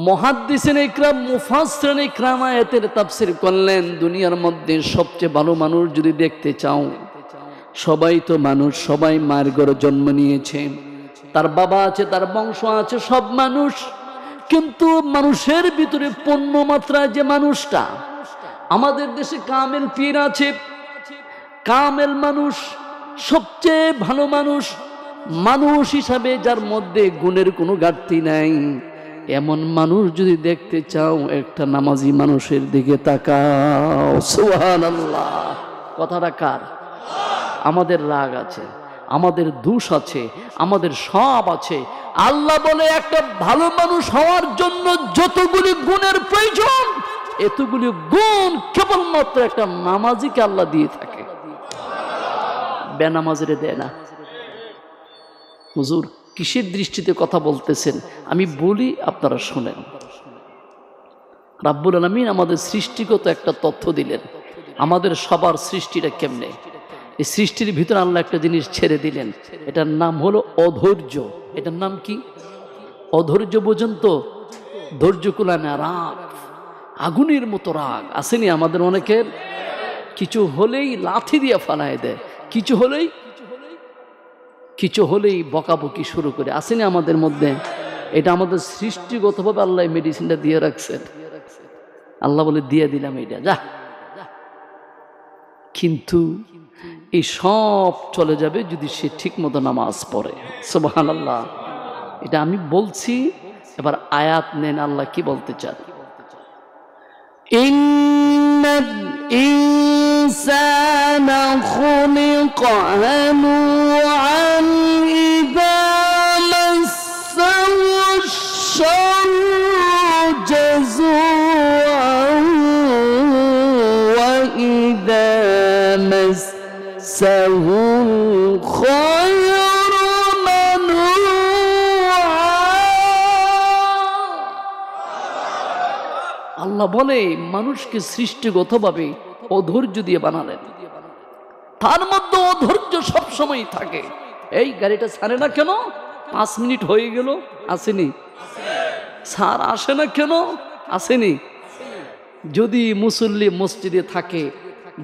মুহাদ্দিসিন ইকরাম, মুফাসসিরিন ইকরাম আয়াতের তাফসীর করলেন। দুনিয়ার মধ্যে সবচেয়ে ভালো মানুষ যদি দেখতে চাও, সবাই তো মানুষ, সবাই মায়ের ঘরে জন্ম নিয়েছে, তার বাবা আছে, তার বংশ আছে, সব মানুষ। কিন্তু মানুষের ভিতরে পূর্ণ মাত্রায় যে মানুষটা, আমাদের দেশে কামেল পীর আছে, কামেল মানুষ, সবচেয়ে ভালো মানুষ, মানুষ হিসাবে যার মধ্যে গুণের কোনো ঘাটতি নাই, এমন মানুষ যদি দেখতে চাও একটা নামাজি মানুষের দিকে তাকাও। সুবহানাল্লাহ। কথাটা কার? আমাদের রাগ আছে, আমাদের দোষ আছে, আমাদের সব আছে। আল্লাহ বলে একটা ভালো মানুষ হওয়ার জন্য যতগুলি গুণের প্রয়োজন, এতগুলি গুণ কেবলমাত্র একটা নামাজিকে আল্লাহ দিয়ে থাকে, বেনামাজিরে দেয় না। হুজুর কিসের দৃষ্টিতে কথা বলতেছেন? আমি বলি, আপনারা শুনেন। রাব্বুল আলামিন আমাদের সৃষ্টিগত একটা তথ্য দিলেন, আমাদের সবার সৃষ্টিটা কেমনে। এই সৃষ্টির ভিতরে আল্লাহ একটা জিনিস ছেড়ে দিলেন, এটার নাম হলো অধৈর্য। এটার নাম কি? অধৈর্য। বোঝেন তো? ধৈর্য কুলায় না, রাগ, আগুনের মতো রাগ আসেনি আমাদের অনেকের? কিছু হলেই লাথি দিয়ে ফালায় দেয়, কিছু হলেই বকাবকি শুরু করে, আসেনি আমাদের মধ্যে? এটা আমাদের সৃষ্টিগতভাবে আল্লাহ মেডিসিনটা দিয়ে রাখছেন। আল্লাহ বলে দিয়ে দিলাম এটা, যা। কিন্তু এই সব চলে যাবে যদি সে ঠিক মতো নামাজ পড়ে। সুবহানাল্লাহ। এটা আমি বলছি, এবার আয়াত নেন আল্লাহ কি বলতে চান। ইন্নাল ইনসানা খুলিকা হালুআন ইযা মাসসাহু শাররু জাযুআন ওয়া ইযা মাসসাহুল খায়রু মানুআ। আল্লাহ বলে মানুষকে সৃষ্টিগতভাবে অধৈর্য দিয়ে বানালেন, তার মধ্যে অধৈর্য সবসময় থাকে। এই গাড়িটা ছাড়ে না কেন? 5 মিনিট হয়ে গেল, আসেনি। স্যার আসে না কেন? আসেনি। যদি মুসল্লি মসজিদে থাকে,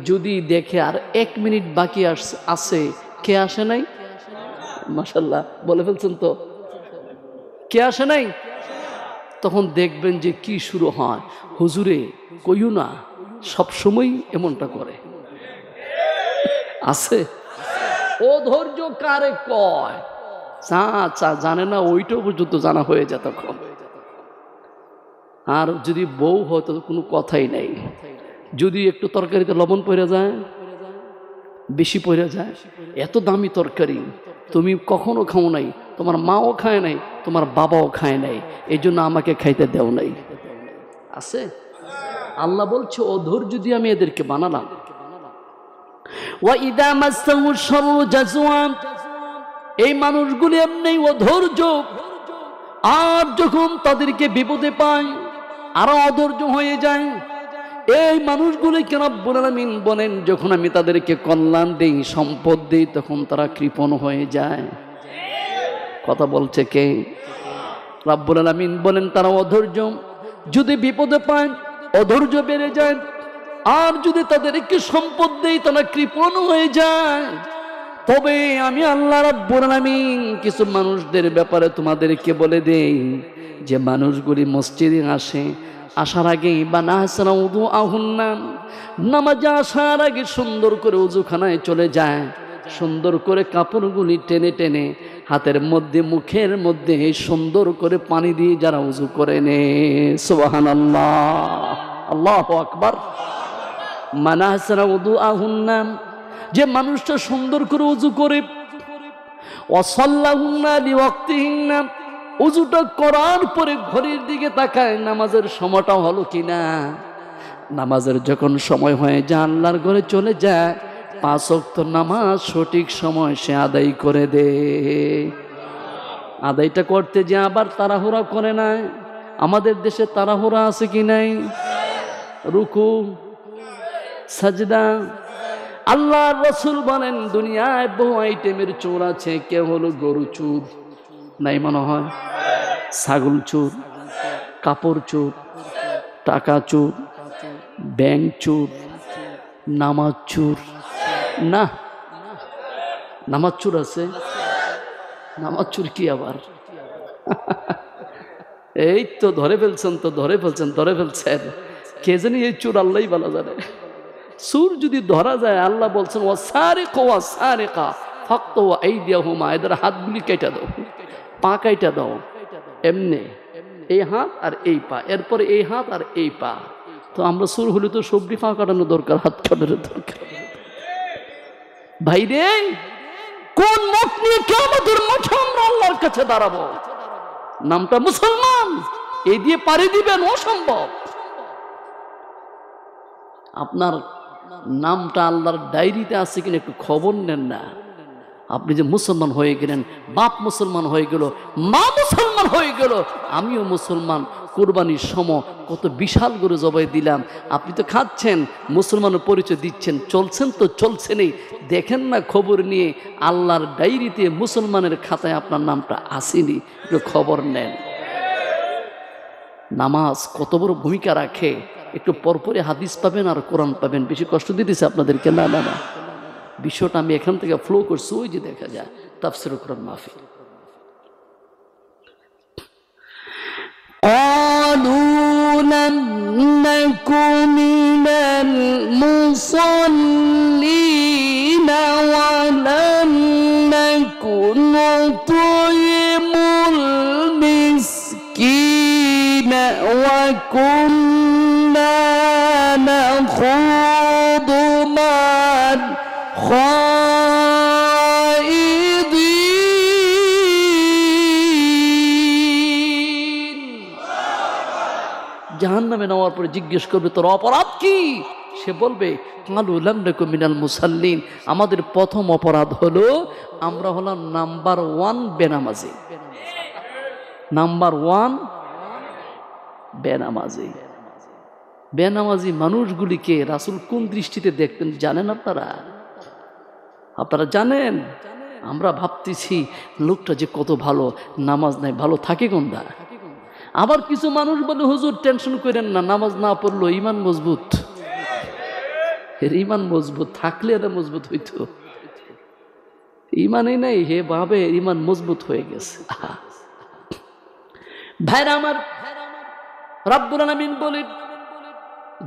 যদি দেখে আর 1 মিনিট বাকি আসে, কে আসে নাই? মাশাআল্লাহ, বলে ফেলছেন তো, কে আসে নাই? তখন দেখবেন যে কি শুরু হয়, হুজুরে কইও না, সবসময় এমনটা করে। আছে ও ধৈর্য কারে কয়? জানে না, ওইটাও পর্যন্ত জানা হয়ে যায় তখন। আর যদি বউ হয়তো কোনো কথাই নেই, যদি একটু তরকারিতে লবণ পড়ে যায়, বেশি পড়ে যায়, এত দামি তরকারি তুমি কখনো খাও নাই, তোমার মাও খায় নাই, তোমার বাবাও খায় নাই, এই জন্য আমাকে খাইতে দেও নাই। আছে? আল্লাহ বলছে অধৈর্য দিয়ে আমি এদেরকে বানালাম। ওয়া ইদা মাসসাহু শাররু জাযুআন, এই মানুষগুলি এমনি অধৈর্য, আর যখন তাদেরকে বিপদে পায় আরো অধৈর্য হয়ে যায়। এই মানুষগুলিকে রব্বুল আলামিন বলেন যখন আমি তাদেরকে কল্যাণ দেই, সম্পদ দেই, তখন তারা কৃপণ হয়ে যায়। কথা বলছে কে? রব্বুল আলামিন বলেন তারা অধৈর্য, যদি বিপদে পায় অধৈর্য বেড়ে যায়। আর যদি তাদেরকে সম্পদ দেই তারা কৃপণ হয়ে যায়, তবে আমি আল্লাহ রাব্বুল আলামিন কিছু মানুষদের ব্যাপারে তোমাদেরকে বলে দেই, যে মানুষগুলি মসজিদে আসে, আসার আগে বা নাহসানা উযু আহুন্না, নামাজে আসার আগে সুন্দর করে উযুখানায় চলে যায়, সুন্দর করে কাপড়গুলি টেনে টেনে হাতের মধ্যে মুখের মধ্যে সুন্দর করে পানি দিয়ে যারা উযু করে নে, সুবহানাল্লাহ, আল্লাহু আকবার। মান আহসানা উযু আহুন্না, যে মানুষটা সুন্দর করে উযু করে, ওয়াসাল্লাহুন্না লিওয়াক্তিহিন্না, উযুটা করার পরে ঘড়ির দিকে তাকায় নামাজের সময়টা হলো কিনা। নামাজের যখন সময় হয়ে যায় আল্লাহর ঘরে চলে যায়, 5 ওয়াক্ত নামাজ সঠিক সময় সে আদায় করে দে। আদায়টা করতে যে আবার তাড়াহুড়া করে নাই। আমাদের দেশে তাড়াহুড়া আছে কি নাই? রুকু সাজদা। আল্লাহর রাসূল বলেন দুনিয়ায় বহু আইটেমের চোর আছে, কেউ হলো গরু চোর, নাই মনে হয়, ছাগল চোর, কাপড় চোর, টাকা চোর, ব্যাংক চোর, নামাজ চোর। না, নামাজ চোর আছে? নামাজ চোর কি আবার? এই তো ধরে ফেলছেন, তো ধরে ফেলছেন। কে জানি এই চোর আল্লাহই ভালো জানে। চোর যদি ধরা যায়, আল্লাহ বলছেন ওয়াসারিকু ওয়াসারিকা ফাকতু আইদিয়াহুমা, এদের হাতগুলি কেটে দাও, পা কেটে দাও। এমনি এই হাত আর এই পা, এরপরে এই হাত আর এই পা। তো আমরা চোর হলে তো সবজি পা কাটানো দরকার, হাত কাটানো দরকার। ভাই রে, কোন মত নিয়ে কিয়ামতের মাঠে আমরা আল্লাহর কাছে দাঁড়াবো? নামটা মুসলমান, এই দিয়ে পাড়ি দিবেন? অসম্ভব। আপনার নামটা আল্লাহর ডায়েরিতে আছে কিনা একটু খবর নেন না। আপনি যে মুসলমান হয়ে গেলেন, বাপ মুসলমান হয়ে গেল, মা মুসলমান হয়ে গেল, আমিও মুসলমান, কোরবানির সময় কত বিশাল গরু জবাই দিলাম, আপনি তো খাচ্ছেন, মুসলমানের পরিচয় দিচ্ছেন, চলছেন তো চলছেনই। দেখেন না খবর নিয়ে আল্লাহর ডায়েরিতে মুসলমানের খাতায় আপনার নামটা আসেনি, একটু খবর নেন। নামাজ কত বড় ভূমিকা রাখে, একটু পরপরে হাদিস পাবেন আর কোরআন পাবেন। বেশি কষ্ট দিতেছে আপনাদেরকে? না না না, বিষয়টা আমি এখান থেকে ফ্লো করছি, ওই যে দেখা যায় তাফসীর কোরআন মাহফিল। قالوا لم نك من المصلين ولم نك نطعم المسكين وكنا نخوض مع জাহান্নামে নেওয়ার পরে জিজ্ঞেস করবে তোর অপরাধ কি? সে বলবে কালু লাম নাকু মিনাল মুসাল্লিন, আমাদের প্রথম অপরাধ হলো আমরা হলাম নাম্বার 1 বেনামাজি। নাম্বার 1 বেনামাজি। বেনামাজি মানুষগুলিকে রাসূল কোন দৃষ্টিতে দেখতেন জানেন আপনারা? আপনারা জানেন? আমরা ভাবতেছি লোকটা যে কত ভালো, নামাজ নাই, ভালো থাকে কোনটা? আবার কিছু মানুষ বলে হুজুর টেনশন করেন না, নামাজ না পড়লো ইমান মজবুত। এর ইমান মজবুত থাকলে এটা মজবুত হইতো, ইমানই নাই, হে ভাবে ইমান মজবুত হয়ে গেছে। ভাইরা আমার, রাব্বুল আলামিন বলেন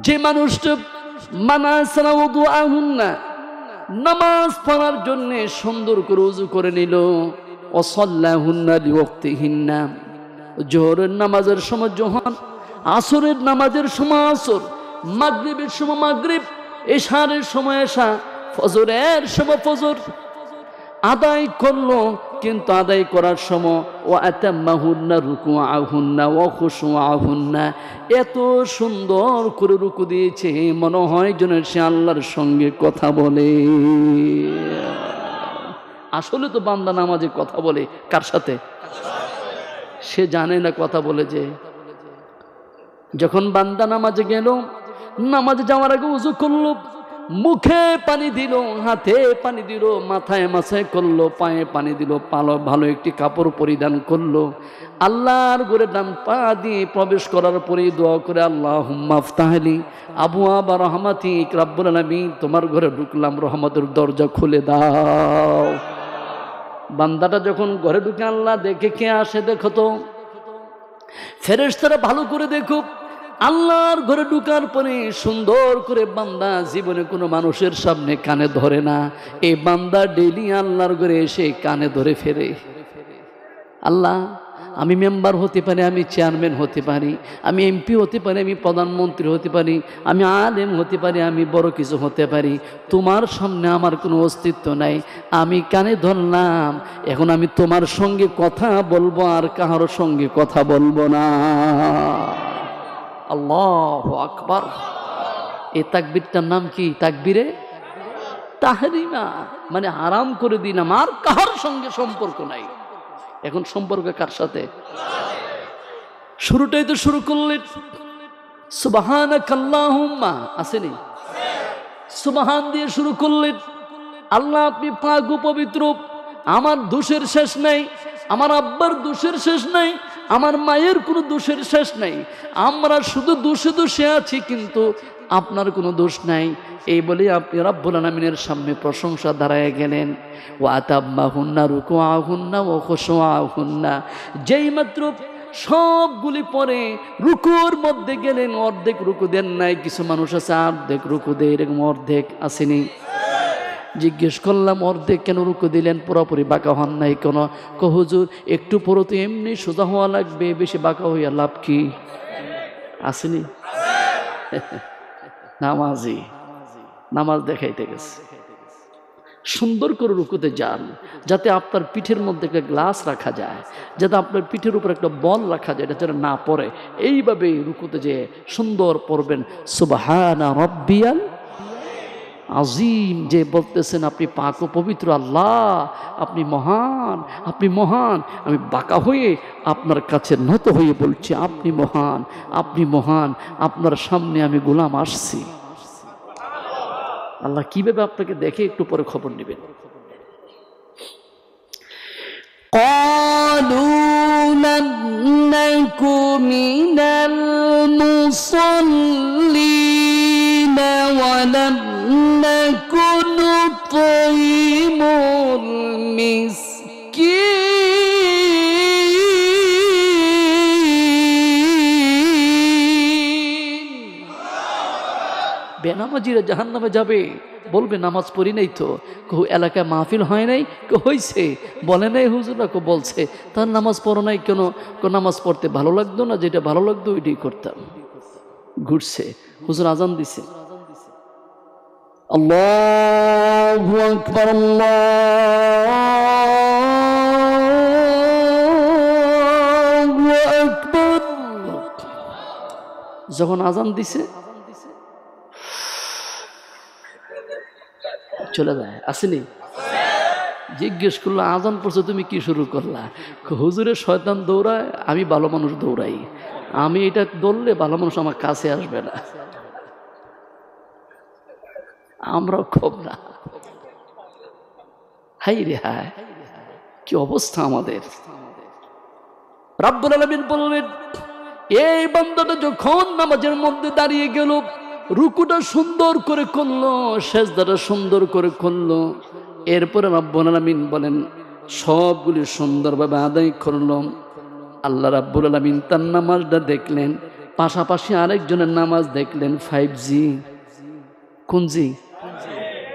যে মানুষটা মানাসানা উযুআহুন্না, নামাজ পড়ার জন্য সুন্দর করে ওযু করে নিল, ওয়াসাল্লাহুন্না লিওয়াক্তিহিন্না, জোহরের নামাজের সময় জোহর, আসরের নামাজের সময় আসর, মাগরিবের সময় মাগরিব, ইশারের সময় ইশা, ফজরের সময় ফজর আদায় করলো। কিন্তু আদায় করার সময় ওয়া আতাম্মাহুন্না রুকুআহুন্না ওয়া খুশুআহুন্না, এত সুন্দর করে রুকু দিয়েছে মনে হয় যেন সে আল্লাহর সঙ্গে কথা বলে। আসলে তো বান্দা নামাজে কথা বলে কার সাথে? সে জানে না কথা বলে। যে যখন বান্দা নামাজে গেল, নামাজে যাওয়ার আগে উযু করলো, মুখে পানি দিল, হাতে পানি দিল, মাথায় মাথায় করলো, পায়ে পানি দিল, পালো ভালো একটি কাপড় পরিধান করলো। আল্লাহর ঘরে ডান পা দিয়ে প্রবেশ করার পরেই দোয়া করে, আল্লাহুম্মা আফতাহলি আবওয়াবা রাহমাতিক, রব্বুল আলামিন তোমার ঘরে ঢুকলাম, রহমতের দরজা খুলে দাও। বান্দাটা যখন ঘরে ঢুকে আল্লাহ দেখে কে আসে দেখো তো, ফেরেশতারা ভালো করে দেখো। আল্লাহর ঘরে ঢুকার পরে সুন্দর করে বান্দা জীবনে কোনো মানুষের সামনে কানে ধরে না, এই বান্দা ডেইলি আল্লাহর ঘরে এসে কানে ধরে ফেরে। আল্লাহ, আমি মেম্বার হতে পারি, আমি চেয়ারম্যান হতে পারি, আমি এমপি হতে পারি, আমি প্রধানমন্ত্রী হতে পারি, আমি আলেম হতে পারি, আমি বড় কিছু হতে পারি, তোমার সামনে আমার কোনো অস্তিত্ব নাই। আমি কানে ধরলাম, এখন আমি তোমার সঙ্গে কথা বলবো, আর কারোর সঙ্গে কথা বলবো না। আল্লাহু আকবার। এই তাকবীরটার নাম কি? তাকবীরে তাহরিমা, মানে হারাম করে দিলাম, আর কারোর সঙ্গে সম্পর্ক নাই। এখন সম্পর্ক কার সাথে? শুরুটাই তো শুরু করলেন সুবহানাকাল্লাহুম্মা, আসেনি? সুবহান দিয়ে শুরু করলেন। আল্লাহ আপনি পাক ও পবিত্র, আমার দোষের শেষ নাই, আমার আব্বার দোষের শেষ নাই, আমার মায়ের কোনো দোষের শেষ নাই, আমরা শুধু দোষে দোষে আছি, কিন্তু আপনার কোনো দোষ নাই। এই বলে আপনি রব্বুল আলামিনের সামনে প্রশংসা দাঁড়ায় গেলেন। ওয়া তাব্বাহুন্না রুকুআহুন্না ওয়া খুশুআহুন্না, যেই মাত্র সবগুলি পরে রুকুর মধ্যে গেলেন, অর্ধেক রুকু দেন নাই। কিছু মানুষ আছে অর্ধেক রুকু দেয়, এরকম অর্ধেক আসেনি? জিজ্ঞেস করলাম অর্ধেক কেন রুকু দিলেন, পুরোপুরি বাঁকা হন নাই কেন? হুজুর একটু পরে তো এমনি সোজা হওয়া লাগবে, বেশি বাঁকা হইয়া লাভ কি? আসেনি? নামাজি নামাজ দেখাইতে গেছে। সুন্দর করে রুকুতে যান, যাতে আপনার পিঠের মধ্যে একটা গ্লাস রাখা যায়, যাতে আপনার পিঠের উপর একটা বল রাখা যায়, এটা যেন না পড়ে। এইভাবে রুকুতে যে সুন্দর পড়বেন সুবহানা রাব্বিয়াল আজিম, যে বলতেছেন আপনি পাক ও পবিত্র আল্লাহ, আপনি মহান, আপনি মহান। আমি বাঁকা হয়ে আপনার কাছে নত হয়ে বলছি আপনি মহান, আপনি মহান, আপনার সামনে আমি গোলাম আসছি। আল্লাহ কিভাবে আপনাকে দেখে একটু পরে খবর নেবেন। قالوا لم نك من المصلين ولم نك نطعم المسكين। বেনামাজিরা জাহান্নামে যাবে, বলবে নামাজ পড়ি নাই তো। এলাকায় মাহফিল হয় নাই, হয়েছে বলে নাই হুজুর, বলছে তার নামাজ পড়ো নাই কেন? নামাজ পড়তে ভালো লাগতো না, যেটা ভালো লাগতো ওইটাই করতাম। ঘুরছে, হুজুর আজান দিছে, আল্লাহু আকবার, আল্লাহু আকবার। যখন আজান দিছে চলে যায়, আসেনি? জিজ্ঞেস করলো আজান পড়ছে তুমি কি শুরু করলা? হুজুরের শয়তান দৌড়ায়, আমি ভালো মানুষ দৌড়াই, আমি এটা দৌড়লে ভালো মানুষ আমার কাছে আসবে না। আমরাও খুব না, হাই রে হায়, কি অবস্থা আমাদের। রব্বুল আলামিন বললেন এই বান্দাটা যখন নামাজের মধ্যে দাঁড়িয়ে গেল, রুকুটা সুন্দর করে করলো, সেজদাটা সুন্দর করে করলো, এরপরে রব্বুল আলামিন বলেন সবগুলি সুন্দরভাবে আদায় করলো। আল্লাহ রাব্বুল আলামিন তার নামাজটা দেখলেন, পাশাপাশি আরেকজনের নামাজ দেখলেন 5G। কোন জি?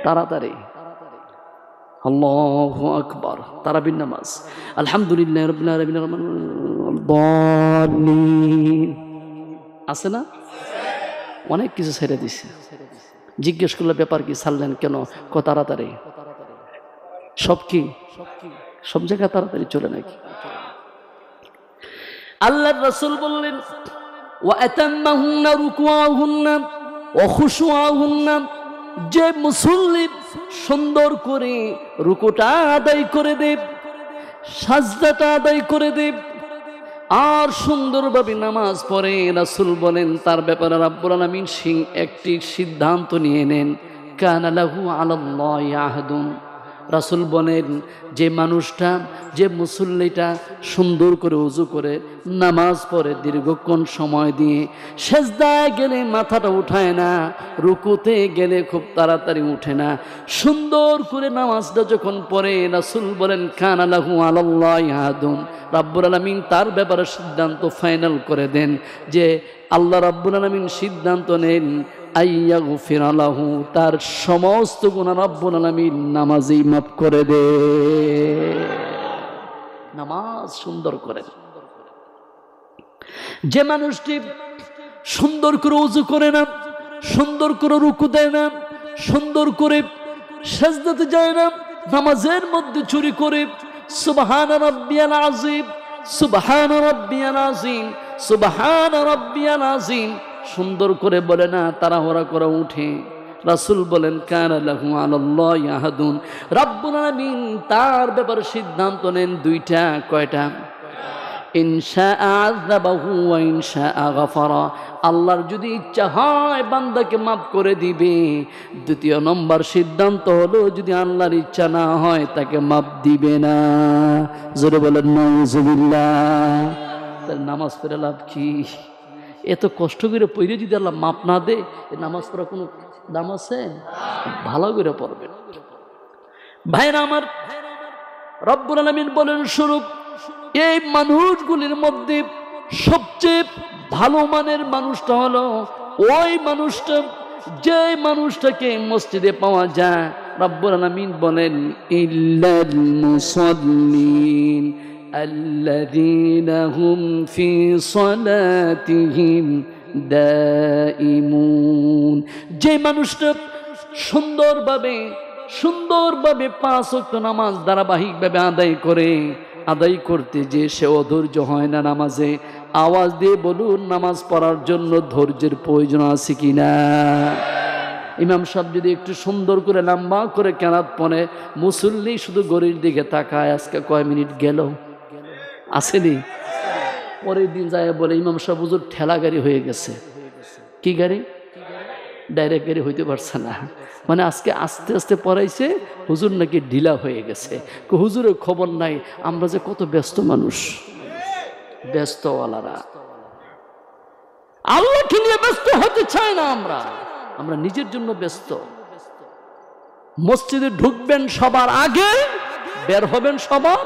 তাড়াতাড়ি। আল্লাহু আকবার, তারাবির নামাজ। আলহামদুলিল্লাহ রাব্বিল আলামিন দাল্লিন, আছে না? অনেক কিছু ছেড়ে দিছে। জিজ্ঞেস করলে ব্যাপার কি, ছাড়লেন কেন? তাড়াতাড়ি। সব কি সব জায়গায় তাড়াতাড়ি চলে নাকি? আল্লাহর রাসূল বললেন ওয়া আতাম্মাহুন্না রুকুআহুন্না ওয়া খুশুআহুন্না, যে মুসল্লি সুন্দর করে রুকুটা আদায় করে দেব, সাজদাটা আদায় করে দেব, আর সুন্দরভাবে নামাজ পড়ে, রাসূল বলেন তার ব্যাপারে রব্বুল আলামিন একটি সিদ্ধান্ত নিয়ে নেন, কানা লাহু আলাল্লাহি আহদুন। রাসূল বলেন যে মানুষটা, যে মুসল্লিটা সুন্দর করে ওযু করে নামাজ পড়ে দীর্ঘক্ষণ সময় দিয়ে, সেজদায় গেলে মাথাটা উঠায় না, রুকুতে গেলে খুব তাড়াতাড়ি উঠে না, সুন্দর করে নামাজটা যখন পড়ে, রাসূল বলেন কানা লাহু আলাল্লাহি আহদুন। রাব্বুল আলামিন তার ব্যাপারে সিদ্ধান্ত ফাইনাল করে দেন যে আল্লাহ রাব্বুল আলামিন সিদ্ধান্ত নেন আইয়াগফিরা লাহু, তার সমস্ত গুনাহ রাব্বুল আলামিন নামাজেই মাফ করে দে। নামাজ সুন্দর করে। যে মানুষটি সুন্দর করে ওযু করে না, সুন্দর করে রুকু দেয় না, সুন্দর করে সিজদাতে যায় না, নামাজের মধ্যে চুরি করে সুবহান রাব্বিয়াল আযীম, সুবহান রাব্বিয়াল আযীম, সুবহান রাব্বিয়াল আযীম সুন্দর করে বলে না, তাড়াহুড়া করে উঠে, রাসূল বলেন কানা লাহু আলাল্লাহি আহাদুন। রাব্বুল আলামিন তার ব্যাপারে সিদ্ধান্ত নেন দুইটা। কয়টা? ইনশা আযাবাহু ওয়া ইনশা গাফারা। আল্লাহর যদি ইচ্ছা হয় বান্দাকে মাফ করে দিবে। দ্বিতীয় নম্বর সিদ্ধান্ত হলো যদি আল্লাহর ইচ্ছা না হয় তাকে মাফ দিবে না। জোরে বলেন নাউযুবিল্লাহ। তাহলে নামাজ পড়ে লাভ কি? এত কষ্ট করে পড়ে যদি আল্লাহ মাপ না দে, নামাজ পড়া কোনো দাম আছে? ভালো করে পড়বেন ভাইরা আমার। রব্বুল আলামিন বলেন স্বরূপ, এই মানুষগুলির মধ্যে সবচেয়ে ভালো মানের মানুষটা হলো ওই মানুষটা যে মানুষটাকে মসজিদে পাওয়া যায়। রব্বুল আলামিন বলেন ইল্লাল মুসাল্লিন আল্লাযীনা হুম ফি সালাতিহিম দাইমুন। যে মানুষটা সুন্দরভাবে 5 ওয়াক্ত নামাজ ধারাবাহিকভাবে আদায় করতে যে সে অধৈর্য হয় না নামাজে। আওয়াজ দিয়ে বলুন নামাজ পড়ার জন্য ধৈর্যের প্রয়োজন আছে কিনা? ইমাম সাহেব যদি একটু সুন্দর করে লম্বা করে কেরাত পড়ে, মুসল্লি শুধু গড়ির দিকে তাকায়, আজকে কয় মিনিট গেল, আসেনি? পরের দিন যায় বলে ইমাম সাহেব হুজুর ঠেলা গাড়ি হয়ে গেছে। কি গাড়ি? ডাইরেক্ট গাড়ি হইতে পারছে না, মানে আজকে আস্তে আস্তে পড়াইছে, হুজুর নাকি ঢিলা হয়ে গেছে। হুজুরের খবর নাই। আমরা যে কত ব্যস্ত মানুষ, ব্যস্তওয়ালারা। আল্লাহকে নিয়ে ব্যস্ত হতে চাই না আমরা নিজের জন্য ব্যস্ত। মসজিদে ঢুকবেন সবার আগে, বের হবেন সবার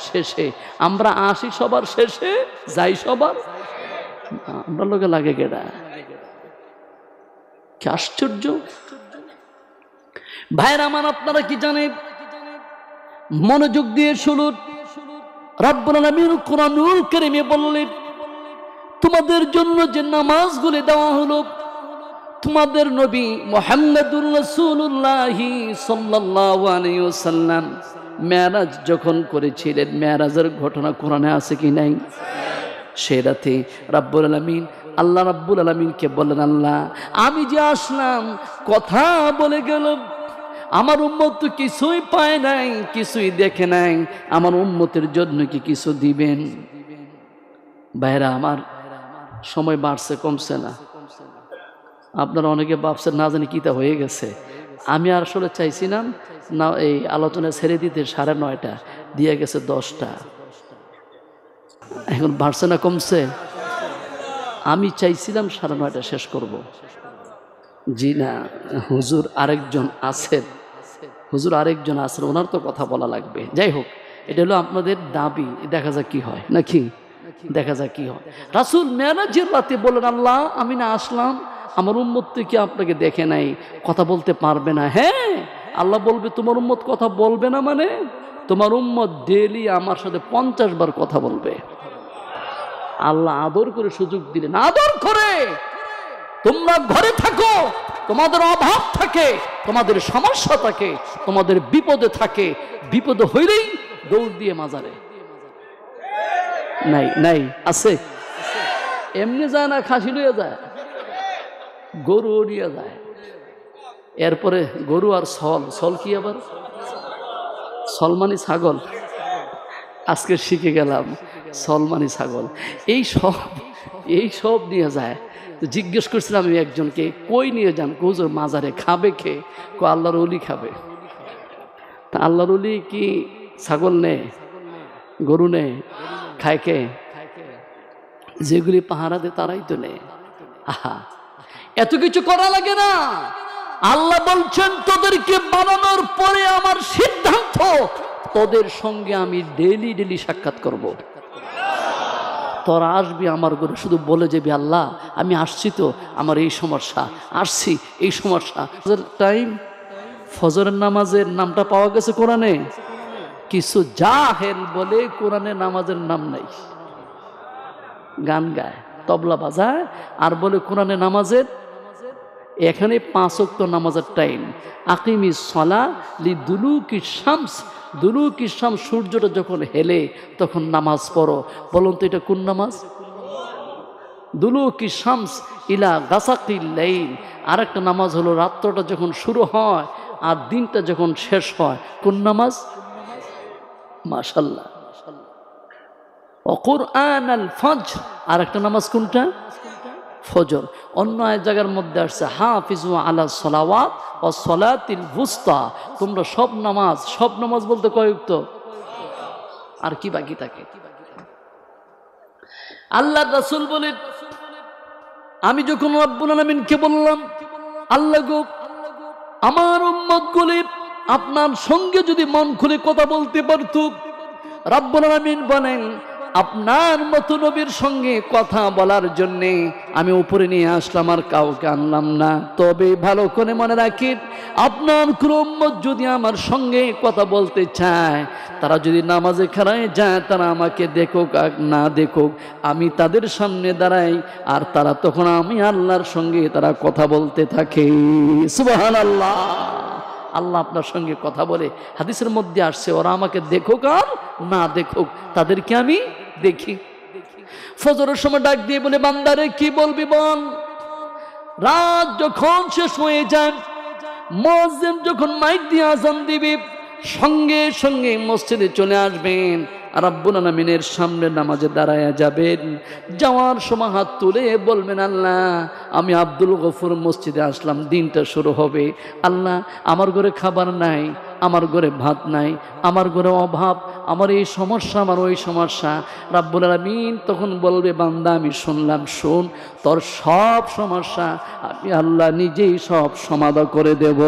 শেষে। আমরা আসি সবার শেষে, যাই সবার। আমরা লোকে লাগে গেড়া, কি আশ্চর্য ভাইরা আমার। আপনারা কি জানেন? মনোযোগ দিয়ে শুনুন। রব্বুল আলামিন কোরআনুল কারীমে বললেন তোমাদের জন্য যে নামাজগুলি দেওয়া হলো, তোমাদের নবী মুহাম্মদুর রাসূলুল্লাহ সাল্লাল্লাহু আলাইহি ওয়াসাল্লাম মেরাজ যখন করেছিলেন, মেরাজের ঘটনা কোরআনে আছে কি নাই? সেই রাতে রব্বুল আলামিন আল্লাহ রাব্বুল আলামিনকে বলেন, আল্লাহ আমি যে আসলাম কথা বলে গেলাম, আমার উম্মত তো কিছুই পায় নাই, কিছুই দেখে নাই, আমার উম্মতের জন্য কি কিছু দিবেন? ভাইরা আমার, সময় বাড়ছে কমছে না? আপনারা অনেকে ভাবছেন না জানি কিতা হয়ে গেছে। আমি আসলে চাইছিলাম না এই আলোচনা ছেড়ে দিতে 9:30 দিয়ে গেছে 10টা। এখন বাড়ছে না কমছে? আমি চাইছিলাম 9:30 শেষ করব। জি না, হুজুর আরেকজন আছেন, ওনার তো কথা বলা লাগবে। যাই হোক, এটা হলো আপনাদের দাবি, দেখা যাক কি হয়, নাকি? দেখা যাক কি হয়। রাসূল মেরাজের রাতে বলেন, আল্লাহ আমি না আসলাম, আমার উম্মত তো কি আপনাকে দেখে নাই, কথা বলতে পারবে না? হ্যাঁ, আল্লাহ বলবে তোমার উম্মত কথা বলবে না, মানে তোমার উম্মত ডেইলি আমার সাথে 50 বার কথা বলবে। আল্লাহ আদর করে সুযোগ দিলেন, আদর করে। তোমরা ঘরে থাকো, তোমাদের অভাব থাকে, তোমাদের সমস্যা থাকে, তোমাদের বিপদে থাকে, বিপদ হইলেই দৌড় দিয়ে মাজারে। নাই আছে? এমনি যায় না, খাসি লইয়া যায়, গরু নিয়ে যায়। এরপরে গরু আর সল কি আবার? সলমানি ছাগল। আজকে শিখে গেলাম সলমানি ছাগল। এই সব নিয়ে যায়। তো জিজ্ঞেস করছিলাম আমি একজনকে, কই নিয়ে যান? হুজুর মাজারে। খাবে খেয়ে? আল্লাহর ওলি খাবে। তা আল্লাহর ওলি কি ছাগল নে, গরু নে, খায় কে? যেগুলি পাহারা দে তারাই তো নেই। আহা, এত কিছু করা লাগে না। আল্লাহ বলছেন তোদেরকে বানানোর পরে আমার সিদ্ধান্ত, তোদের সঙ্গে আমি ডেইলি ডেইলি সাক্ষাৎ করব। তোরা আসবি আমার ঘরে, শুধু বলে যাবি আল্লাহ আমি আসছি, তো আমার এই সমস্যা, আসছি এই সমস্যা। টাইম ফজরের নামাজের নামটা পাওয়া গেছে কোরআনে। কিছু জাহেল বলে কোরআনে নামাজের নাম নাই, গান গায়, তবলা বাজায়, আর বলে কোরআনে নামাজের। এখানে 5 ওয়াক্ত নামাজের টাইম। আকিমিস সলা লিদুলুকি শামস, দুলুকি শামস, সূর্যটা যখন হেলে তখন নামাজ পড়ো। বলুন তো এটা কোন নামাজ? দুলুকি শামস ইলা গাসাকিল লাইল। আর একটা নামাজ হলো রাত্রটা যখন শুরু হয় আর দিনটা যখন শেষ হয়। কোন নামাজ? মাশাআল্লাহ। ও কুরআন আল ফজর। আর একটা নামাজ কোনটা? ফজর। অন্য এক জায়গার মধ্যে আসছে হাফিজু আলা সলাওয়াত ও সলাতিল বুস্তা। তোমরা সব নামাজ, সব নামাজ বলতে কয়ুক্ত? আর কি বাকি থাকে? আল্লাহ রাসূল বলেন, আমি যখন রব্বুল আলামিনকে বললাম আল্লাহ গো আমার উম্মত গুলি আপনার সঙ্গে যদি মন খুলে কথা বলতে পারত, রব্বুল আলামিন বলেন আপনার মতো নবীর সঙ্গে কথা বলার জন্যে আমি উপরে নিয়ে আসলাম, আর কাউকে আনলাম না। তবে ভালো করে মনে রাখেন, আপনার কোনো উম্মত যদি আমার সঙ্গে কথা বলতে চায়, তারা যদি নামাজে খাড়ায় যায়, তারা আমাকে দেখুক আর না দেখুক, আমি তাদের সামনে দাঁড়াই, আর তারা তখন আমি আল্লাহর সঙ্গে তারা কথা বলতে থাকে। সুবহানাল্লাহ। আল্লাহ আপনার সঙ্গে কথা বলে। হাদিসের মধ্যে আসছে ওরা আমাকে দেখুক আর না দেখুক, তাদেরকে আমি দেখি। ফজরের সময় ডাক দিয়ে বলে বান্দারে কি বলবি বল। রাত যখন শেষ হয়ে যায়, মুয়াজ্জিন যখন মাইক দিয়ে আযান দিবে, সঙ্গে সঙ্গে মসজিদে চলে আসবেন, রব্বুল আলামিনের সামনে নামাজে দাঁড়ায়া যাবেন। যাওয়ার সময় হাত তুলে বলবেন আল্লাহ আমি আব্দুল গফুর মসজিদে আসলাম, দিনটা শুরু হবে। আল্লাহ আমার ঘরে খাবার নাই, আমার ঘরে ভাত নাই, আমার ঘরে অভাব, আমার এই সমস্যা, আমার ওই সমস্যা। রব্বুল আলামিন তখন বলবে বান্দা আমি শুনলাম, শোন তোর সব সমস্যা আমি আল্লাহ নিজেই সব সমাধান করে দেব।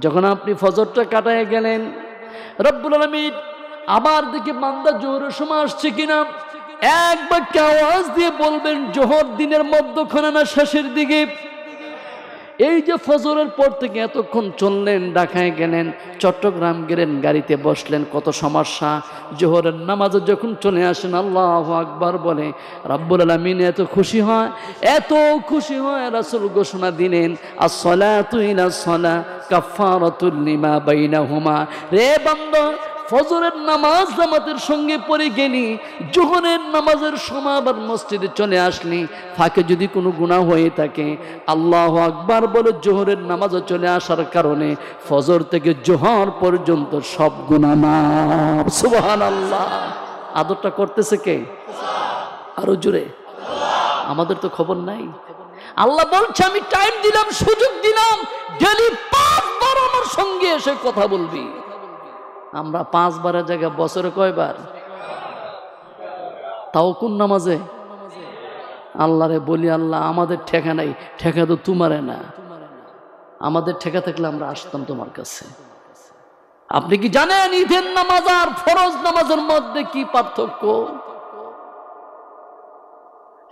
যখন আপনি ফজরটা কাটায় গেলেন, রব্বুল আলামিন আমার দিকে বান্দা জোহরের সময় আসছে কিনা এক বাক্যে আওয়াজ দিয়ে বলবেন জোহর দিনের মধ্যখানে না শেষের দিকে। এই যে ফজরের পর থেকে এতক্ষণ চললেন, ঢাকায় গেলেন, চট্টগ্রাম গেলেন, গাড়িতে বসলেন, কত সমস্যা। জোহরের নামাজে যখন চলে আসেন আল্লাহু আকবার বলে, রব্বুল আলামিন এত খুশি হয়, এত খুশি হয়, রাসূল ঘোষণা দিলেন আস-সালাতু ইলাস সালাহ কাফারাতুল লিমা বাইনাহুমা। রে বান্দা ফজরের নামাজ জামাতের সঙ্গে পড়ে গেলি, জোহরের নামাজের সময় আবার মসজিদে চলে আসলি, ফাঁকে যদি কোনো গুনাহ হয়ে থাকে আল্লাহু আকবার বলে জোহরের নামাজে চলে আসার কারণে ফজর থেকে জোহর পর্যন্ত সব গুনাহ মাফ। সুবহানাল্লাহ। আদরটা করতেছে কে? আরো জোরে। আমাদের তো খবর নাই। আল্লাহ বলছে আমি টাইম দিলাম, সুযোগ দিলাম, ডেলি 5 বার আমার সঙ্গে এসে কথা বলবি। আমরা 5 বারের জায়গায় বছরে কয়বার? তাও কোন নামাজে? আল্লাহরে বলি আল্লাহ আমাদের ঠেকা নাই, ঠেকা তো তোমারে না, আমাদের ঠেকা থাকলে আমরা আসতাম তোমার কাছে। আপনি কি জানেন ঈদের নামাজ আর ফরজ নামাজের মধ্যে কি পার্থক্য?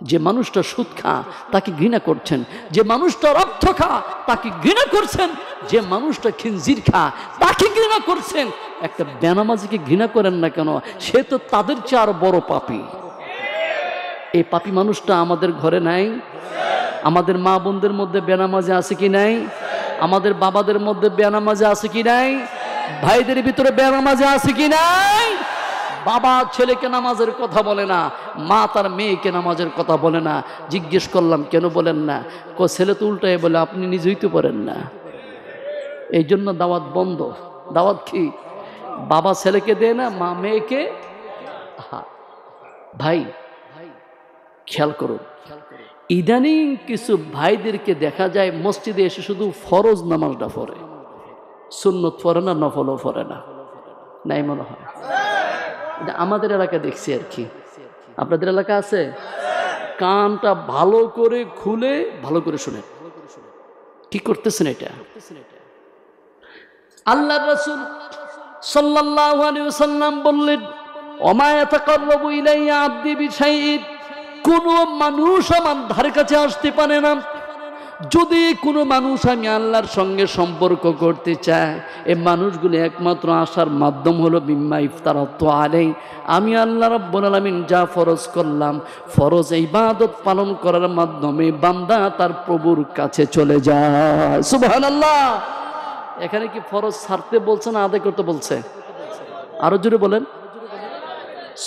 যে মানুষটা সুদ খা তাকে ঘৃণা করছেন, যে মানুষটা রক্ত খা তাকে ঘৃণা করছেন, যে মানুষটা খিনজির খা তাকে ঘৃণা করছেন। একটা বেনামাজিকে ঘৃণা করেন না কেন? সে তো তাদের চেয়ে আরো বড় পাপী। এই পাপী মানুষটা আমাদের ঘরে নাই? আমাদের মা বোনদের মধ্যে বেনামাজি আছে কি নাই? আমাদের বাবাদের মধ্যে বেনামাজি আছে কি নাই? ভাইদের ভিতরে বেনামাজি আছে কি নাই? বাবা ছেলেকে নামাজের কথা বলে না, মা তার মেয়েকে নামাজের কথা বলে না। জিজ্ঞেস করলাম কেন বলেন না? ছেলে তো উল্টায় বলে আপনি নিজেই তো পড়েন না, এই জন্য দাওয়াত বন্ধ। দাওয়াত কি? বাবা ছেলেকে দেয় না, মা মেয়েকে। ভাই খেয়াল করুন, ইদানিং কিছু ভাইদেরকে দেখা যায় মসজিদে এসে শুধু ফরজ নামাজটা পড়ে, সুন্নত পড়ে না, নফলও পড়ে না, নাই মনে হয়। এটা আমাদের এলাকা দেখছি আর কি। আপনাদের এলাকা আছে? কানটা ভালো করে খুলে ভালো করে শুনে কি করতেছেন এটা। আল্লাহর রাসূল সাল্লাল্লাহু আলাইহি ওয়াসাল্লাম বললেন, ওমা ইয়াতাকাররাবু ইলাইয়া আবদি বিশাইইন, কোন মানুষ আমার ধারে কাছে আসতে পারে না, যদি কোনো মানুষ আমি আল্লাহর সঙ্গে সম্পর্ক করতে চায়, এই মানুষগুলো একমাত্র আসার মাধ্যম হলো বিম্মা ইফতারাতু আলাইহি, আমি আল্লাহ রাব্বুল আলামিন যা ফরজ করলাম, ফরজ ইবাদত পালন করার মাধ্যমে বান্দা তার প্রভুর কাছে চলে যায়। সুবহানাল্লাহ। এখানে কি ফরজ ছাড়তে বলছে না আদায় করতে বলছে? আরো জোরে বলেন।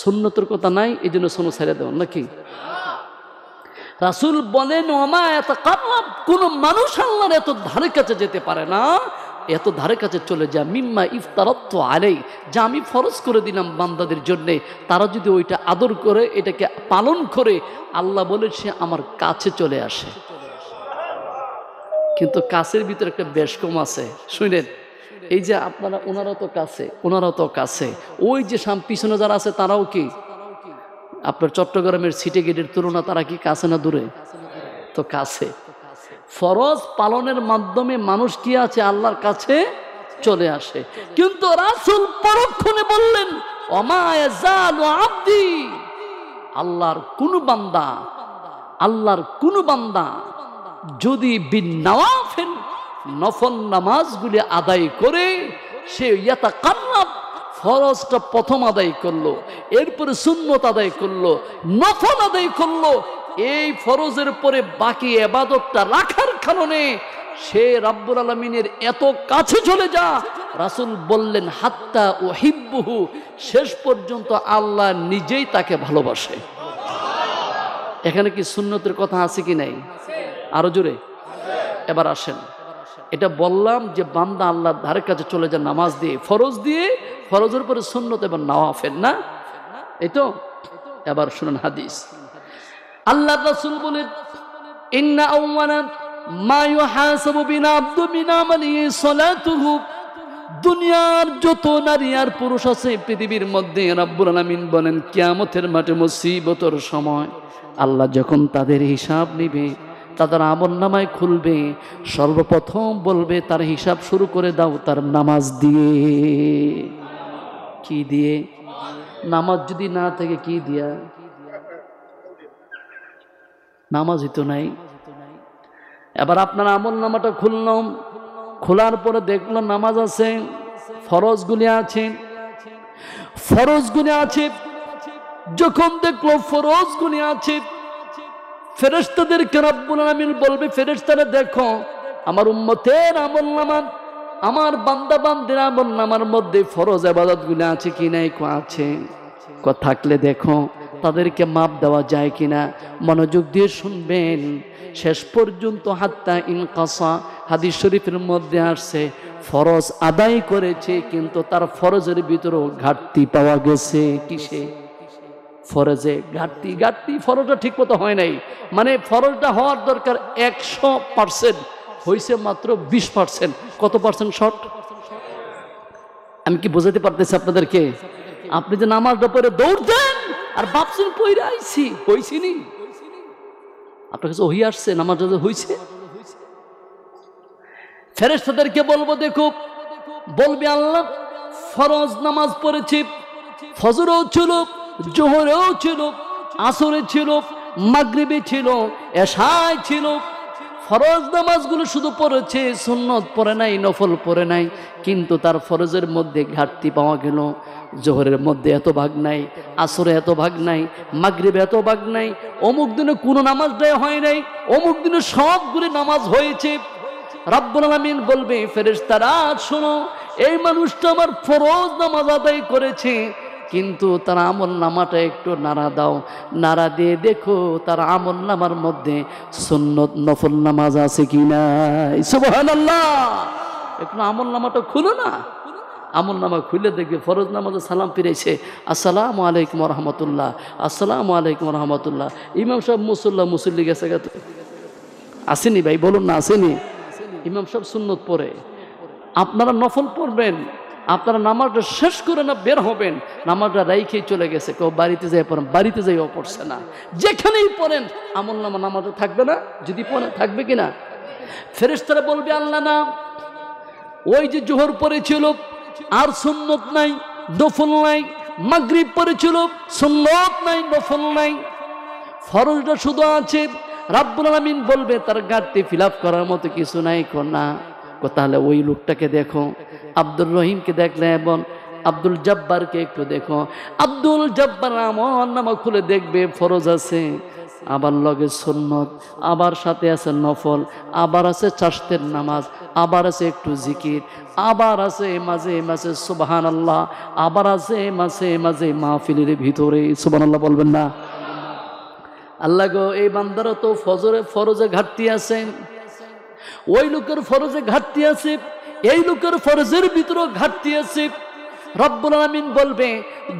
সুন্নতের কথা নাই, এই জন্য সুন্নত ছেড়ে দেন নাকি? রাসূল বলেন, ওমা ইয়াতাকাররাব, কোন মানুষ আল্লাহর এত ধারে কাছে যেতে পারে না, এত ধারে কাছে চলে যায় মিম্মা ইফতারাতু আলাইহি, যা আমি ফরজ করে দিলাম বান্দাদের জন্য, তারা যদি ওইটা আদর করে, এটাকে পালন করে, আল্লাহ বলে সে আমার কাছে চলে আসে। কিন্তু কাছের ভিতরে একটা বেশ কম আছে, শুনেন। এই যে আপনারা ওনারাও তো কাছে, ওই যে পিছনে যারা আছে তারাও কি আপনার চট্টগ্রামের সিটি গেটের তুলনা তারা কি কাছে না দূরে? তো কাছে। ফরজ পালনের মাধ্যমে মানুষ কি আছে? আল্লাহর কাছে চলে আসে। কিন্তু রাসূল পরক্ষণে বললেন, ওমা ইয়াজালু আবদি, আল্লাহর কোন বান্দা যদি বিনওয়াফিল, নফল নামাজগুলি আদায় করে, সে ইয়াতাকাররাব, ফরজটা প্রথম আদায় করলো, এরপরে সুন্নত আদায় করলো, নফল আদায় করলো, এই ফরজের পরে বাকি ইবাদতটা রাখার কারণে সে রাব্বুল আলামিনের এত কাছে চলে যা, রাসূল বললেন হাত্তা উহিব্বুহু, শেষ পর্যন্ত আল্লাহ নিজেই তাকে ভালোবাসে। এখানে কি সুন্নতের কথা আছে কি নাই? আরো জোরে। এবার আসেন, এটা বললাম যে বান্দা আল্লাহর ধারে কাছে চলে যায় নামাজ দিয়ে, ফরজের পরে সুন্নত এবং নওয়াফিল, না? এই তো। এবার শুনুন হাদিস। আল্লাহর রাসূল বলেন, ইন্না আউওয়ালা মা ইউহাসাবু বিনা আবদু মিন আমালিহি সালাতুহু, দুনিয়ার যত নারী আর পুরুষ আছে পৃথিবীর মধ্যে, রাব্বুল আলামিন বলেন কিয়ামতের মাঠে মুসিবতের সময় আল্লাহ যখন তাদের হিসাব নিবে, তাদের আমলনামায় খুলবে, সর্বপ্রথম বলবে তার হিসাব শুরু করে দাও তার নামাজ দিয়ে। কি দিয়ে? নামাজ যদি না থাকে কি দিয়া? নামাজই তো নাই। এবার আপনার আমলনামাটা খুললাম, খোলার পরে দেখলাম নামাজ আছে, ফরজগুলি আছে। যখন দেখলো ফরজগুলি আছে, ফেরেশতাদেরকে রব্বুল আলামিন বলবে, ফেরেশতারা দেখো আমার উম্মতের আমলনামা, আমার বান্দা বান্দির আমলনামার মধ্যে ফরজ ইবাদতগুলো আছে কি নাই? আছে। থাকলে দেখো তাদেরকে মাপ দেওয়া যায় কিনা। মনোযোগ দিয়ে শুনবেন শেষ পর্যন্ত। হাত্তা ইনকাসা, হাদিস শরীফের মধ্যে আসছে, ফরজ আদায় করেছে কিন্তু তার ফরজের ভিতরেও ঘাটতি পাওয়া গেছে। কিসে? ফরজে ঘাটতি। ফরজটা ঠিক মতো হয় নাই, মানে ফরজটা হওয়ার দরকার 100%, হয়েছে মাত্র 20%। কত পার্সেন্ট শর্ট? আমি কি বোঝাতে পারতেছি আপনাদেরকে? আপনি যে নামাজটা পড়ে দৌড় দেন আর ভাবছেন পড়ে আইছি, হইছিনি? আপনার কাছে ওহী আসছে নামাজটা হয়েছে? ফেরেশতাদেরকে বলবো, দেখো, বলবে আল্লাহ ফরজ নামাজ পড়েছি, ফজরও ছিল, জোহরেও ছিল, আসরে ছিল, মাগরিবে ছিল, এশায় ছিল। ফরজ নামাজগুলো শুধু পড়েছে, সুন্নত পড়ে নাই, নফল পড়ে নাই। কিন্তু তার ফরজের মধ্যে ঘাটতি পাওয়া গেল। জোহরের মধ্যে এত ভাগ নাই, আসরে এত ভাগ নাই, মাগরিবে এত ভাগ নাই, অমুক দিনে কোনো নামাজটাই হয় নাই, অমুক দিনে সবগুলি নামাজ হয়েছে। রাব্বুল আলামিন বলবে, ফেরেশতারা শোনো, এই মানুষটা আমার ফরজ নামাজ আদায় করেছে, কিন্তু তার আমল নামাটা একটু নাড়া দাও, নাড়া দিয়ে দেখো তার আমল নামার মধ্যে সুন্নত নফল নামাজ আছে কি নাই। সুবহানাল্লাহ। একটু আমল নামাটা খুলো না। আমল নামা খুলে দেখবে ফরজ নামাজে সালাম ফিরেছে, আসসালামু আলাইকুম রহমতুল্লাহ, আসসালামু আলাইকুম রহমতুল্লাহ। ইমাম সাহেব মুসল্লি গেছে গেছে, আসেনি ভাই বলুন না, আসেনি? ইমাম সাহেব সুন্নত পড়ে, আপনারা নফল পড়বেন, আপনারা নামাজটা শেষ করে না বের হবেন, নামাজটা রাইখেই চলে গেছে, কেউ বাড়িতে যাই পড়েন, বাড়িতে যাইও পড়ছে না। যেখানেই পড়েন আমল নামা নামাজে থাকবে না? যদি পড়েন থাকবে কিনা? ফেরেশতারা বলবে আল্লাহ না, ওই যে জোহর পড়েছিল আর সুন্নত নাই, নফল নাই, মাগরিব পড়েছিল সুন্নত নাই, নফল নাই, ফরজটা শুধু আছে। রাব্বুল আলামিন বলবে তার ঘাটতি ফিল আপ করার মতো কিছু নাই না। তাহলে ওই লোকটাকে দেখো, আব্দুর রহিমকে দেখলে এবং আব্দুল জব্বারকে একটু দেখো। আব্দুল জব্বার আমল নামা খুলে দেখবে ফরজ আছে, আবার লগে সুন্নত, আবার সাথে আছে নফল, আবার আছে চাষতের নামাজ, আবার আছে একটু জিকির, আবার আছে মাঝে মাঝে সুবহানাল্লাহ, আবার আছে মাঝে মাঝে মাহফিলের ভিতরে সুবহানাল্লাহ বলবেন না? আল্লাহ গো, এই বান্দারও তো ফরজে ঘাটতি আছে, ওই লোকের ফরজে ঘাটতি আছে, এই লোকের ফরজের ভিতরেও ঘাটতি আছে। রব্বুল আলামিন বলবে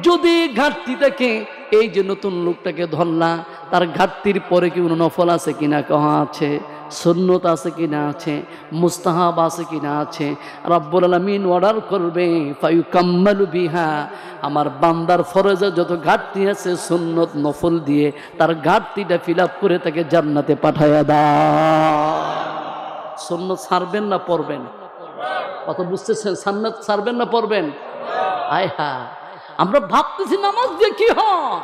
যদি ঘাটতি থাকে, এই যে নতুন লোকটাকে ধরলা, তার ঘাটতির পরে কি কোনো নফল আছে কিনা কহা আছে, সুন্নত আছে কিনা আছে, মুস্তাহাব আছে কিনা আছে। রব্বুল আলামিন অর্ডার করবে ফায়ুকাম্মালু বিহা, আমার বান্দার ফরজে যত ঘাটতি আছে সুন্নত নফল দিয়ে তার ঘাটতিটা ফিল আপ করে তাকে জান্নাতে পাঠায়া দাও। সুন্নত ছাড়বেন না পড়বেন? কত বুঝতেছেন? সুন্নত ছাড়বেন না পড়বেন? আয় হা, আমরা ভাবতেছি নামাজ দিয়ে কি হয়।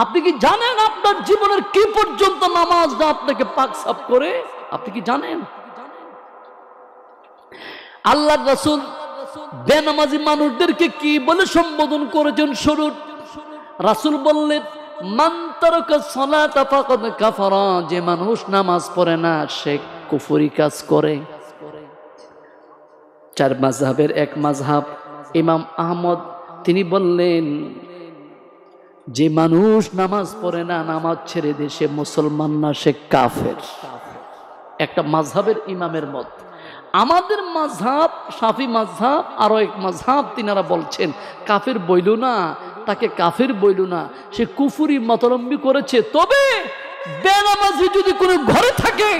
আপনি কি জানেন আপনার জীবনের কি পর্যন্ত নামাজটা আপনাকে পাক সাফ করে? আপনি কি জানেন? আল্লাহর রাসূল বেনামাজি মানুষদেরকে কি বলে সম্বোধন করেছেন শুরু? রাসূল বললেন মান তারাকা সালাতা ফাকাদ কাফারা, যে মানুষ নামাজ পড়ে না সে কুফরি কাজ করে। চার মাযহাবের এক মাযহাব ইমাম আহমদ, তিনি বললেন যে মানুষ নামাজ পড়ে না, নামাজ ছেড়ে দিয়ে সে মুসলমান না, সে কাফের। একটা মাযহাবের ইমামের মত। আমাদের মাযহাব শাফি মাযহাব, আরো এক মাযহাব তিনারা বলছেন কাফের বইল না, তাকে কাফের বইল না, সে কুফরি মতাবলম্বী করেছে। তবে বেনামাজি যদি কোনো ঘরে থাকে,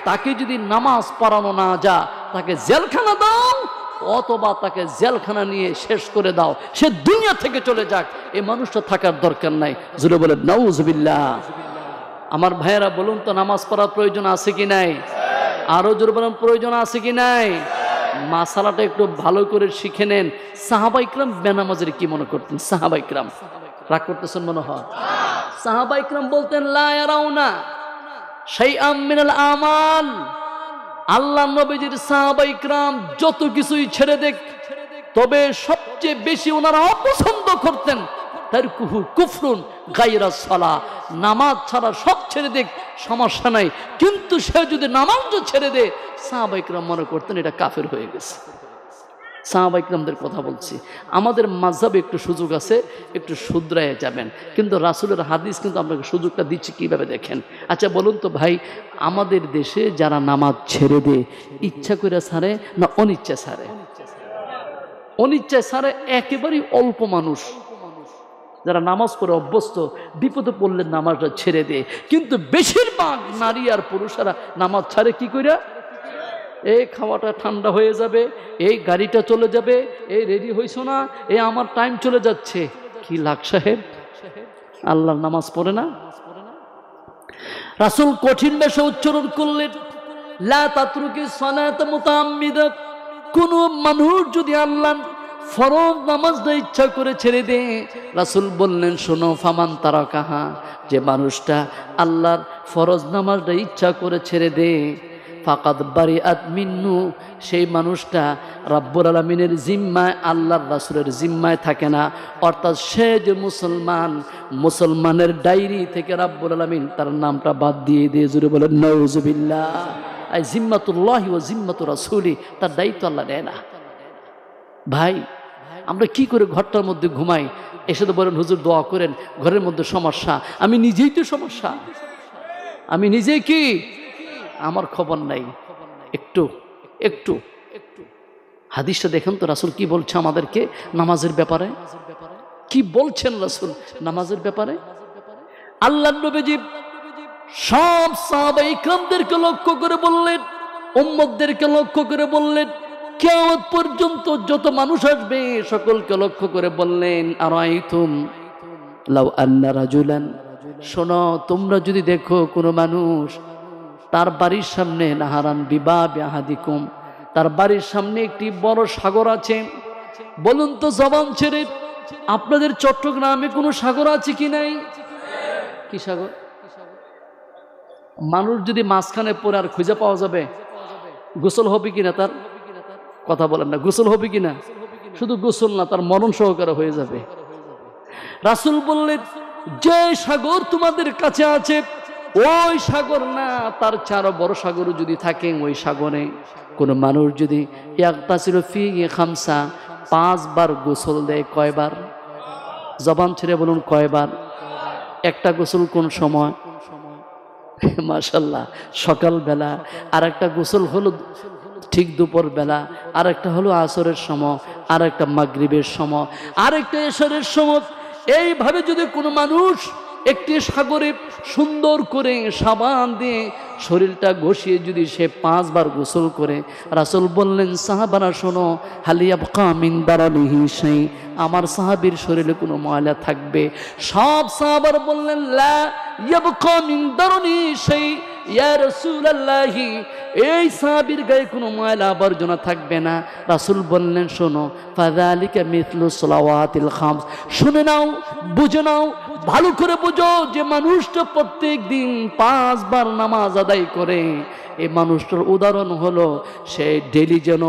তাকে যদি নামাজ পড়ানো না যা, তাকে জেলখানা দাও, অথবা তাকে জেলখানা নিয়ে শেষ করে দাও, সে দুনিয়া থেকে চলে যাক, এই মানুষটা থাকার দরকার নাই। জুড়ে বলে নাউজুবিল্লাহ। আমার ভাইয়েরা বলুন তো, নামাজ পড়ার প্রয়োজন আছে কি নাই? আরো জোরে বলেন, প্রয়োজন আছে কি নাই? মাসালাটা একটু ভালো করে শিখে নেন। সাহাবা ইকরাম বেনামাজের কি মনে করতেন? সাহাবা ইকরাম রাগ করতেছেন মনে হয়? সাহাবা ইকরাম বলতেন লা ইয়ারাউনা শাইআম মিনাল আমাল। আল্লাহ নবীজির সাহাবা ইকরাম যত কিছুই ছেড়ে দেখ, তবে সবচেয়ে বেশি ওনারা অপছন্দ করতেন তারকুহু কুফরুন গায়রা সালাহ, নামাজ ছাড়া সব ছেড়ে দেখ সমস্যা নাই, কিন্তু সে যদি নামাজও ছেড়ে দেয় সাহাবা ইকরাম মনে করতেন এটা কাফের হয়ে গেছে। সাহাবা ইকরামদের কথা বলছি। আমাদের মাযহাবে একটু সুযোগ আছে, একটু শুধরায় যাবেন, কিন্তু রাসূলের হাদিস কিন্তু আপনাকে সুযোগটা দিচ্ছি কিভাবে দেখেন। আচ্ছা বলুন তো ভাই, আমাদের দেশে যারা নামাজ ছেড়ে দেয়, ইচ্ছা করে ছাড়ে না অনিচ্ছা ছাড়ে? অনিচ্ছায় ছাড়ে একেবারেই অল্প মানুষ, যারা নামাজ পড়ে অভ্যস্ত, বিপদে পড়লে নামাজটা ছেড়ে দেয়। কিন্তু বেশিরভাগ নারী আর পুরুষেরা নামাজ ছাড়ে কি করে? এই খাওয়াটা ঠান্ডা হয়ে যাবে, এই গাড়িটা চলে যাবে, এই রেডি হইছো না, এই আমার টাইম চলে যাচ্ছে। কি লাগ সাহেব, আল্লাহর নামাজ পড়ে না? রাসূল কঠিন ভাষা উচ্চারণ করলেন লা তাতরুকি সালাত মুতাআম্মিদা, কোন মানুষ যদি আল্লাহ ফরজ নামাজটা ইচ্ছা করে ছেড়ে দেয়, রাসূল বললেন শোনো, ফামান তারাকাহা, যে মানুষটা আল্লাহর ফরজ নামাজটা ইচ্ছা করে ছেড়ে দেয়, ফাকাদ বারিআত মিন্নু, সেই মানুষটা রাব্বুল আলামিনের জিম্মায়, আল্লাহর রাসূলের জিম্মায় থাকে না। অর্থাৎ সে যে মুসলমান, মুসলমানের ডায়েরি থেকে রাব্বুল আলামিন তার নামটা বাদ দিয়ে দিয়ে, জুড়ে বলেন নাউজুবিল্লাহ। আই জিম্মাতুল্লাহি ওয়া জিম্মাতু রাসূলি, তার দায়িত্ব আল্লাহ নেয় না। ভাই আমরা কি করে ঘরটার মধ্যে ঘুমাই, এসে তো বলেন হুজুর দোয়া করেন, ঘরের মধ্যে সমস্যা। আমি নিজেই তো সমস্যা, আমি নিজেই কি, আমার খবর নাই। একটু একটু হাদিসটা দেখেন তো রাসূল কি বলছে আমাদেরকে নামাজের ব্যাপারে, কি বলছেন রাসূল নামাজের ব্যাপারে। আল্লাহর নবীজি সব সাহাবায়ে কিরামদেরকে লক্ষ্য করে বললেন, উম্মতদেরকে লক্ষ্য করে বললেন, কিয়ামত পর্যন্ত যত মানুষ আসবে সকলকে লক্ষ্য করে বললেন, আরাইতুম লাউ আন্না রাজুলান, শোনো তোমরা যদি দেখো কোনো মানুষ তার বাড়ির সামনে নাহারান বিবাবি আহাদিকুম, তার বাড়ির সামনে একটি বড় সাগর আছে। বলুন তো জবান ছেড়ে, আপনাদের চট্টগ্রামে কোনো সাগর আছে কি নাই? কি সাগর? মানুষ যদি মাঝখানে পড়ে আর খুঁজে পাওয়া যাবে, গোসল হবে কিনা? তার কথা বলেন না, গোসল হবে কিনা? শুধু গোসল না, তার মরণ সহকারে হয়ে যাবে। রাসূল বললেন, যে সাগর তোমাদের কাছে আছে ওই সাগর না, তার চারো বড় সাগরও যদি থাকে, ওই সাগরে কোনো মানুষ যদি ইয়াগতাসিলু ফিহি খামসা, 5 বার গোসল দেয়, কয়বার? জবান ছেড়ে বলুন কয়বার? একটা গোসল কোন সময়? মাশাআল্লাহ সকালবেলা, আর একটা গোসল হলো ঠিক দুপুর বেলা, আর একটা হলো আসরের সময়, আর একটা মাগরিবের সময়, আর একটা এশারের সময়। এইভাবে যদি কোনো মানুষ একটি সাগরে সুন্দর করে সাবান দিয়ে শরীরটা ঘষিয়ে যদি সে 5 বার গোসল করে, রাসূল বললেন, সাহাবারা শোনো, হালিয়াবকা মিন দারানিহি শাই, আমার সাহাবীর শরীরে কোনো ময়লা থাকবে? সব সাহাবারা বললেন, লা ইয়াবকা মিন দারানি শাই ইয়া রাসূলুল্লাহি, এই সাহাবীর গায়ে কোনো ময়লা আবর্জনা থাকবে না। রাসূল বললেন, শোনো, ফাযালিকা মিথলু সালাওয়াতিল খামস, শুনে নাও, বুঝে নাও, ভালো করে বুঝো, যে মানুষটা প্রত্যেক দিন 5 বার নামাজ আদায় করে, এই মানুষটার উদাহরণ হলো সে ডেলি যেন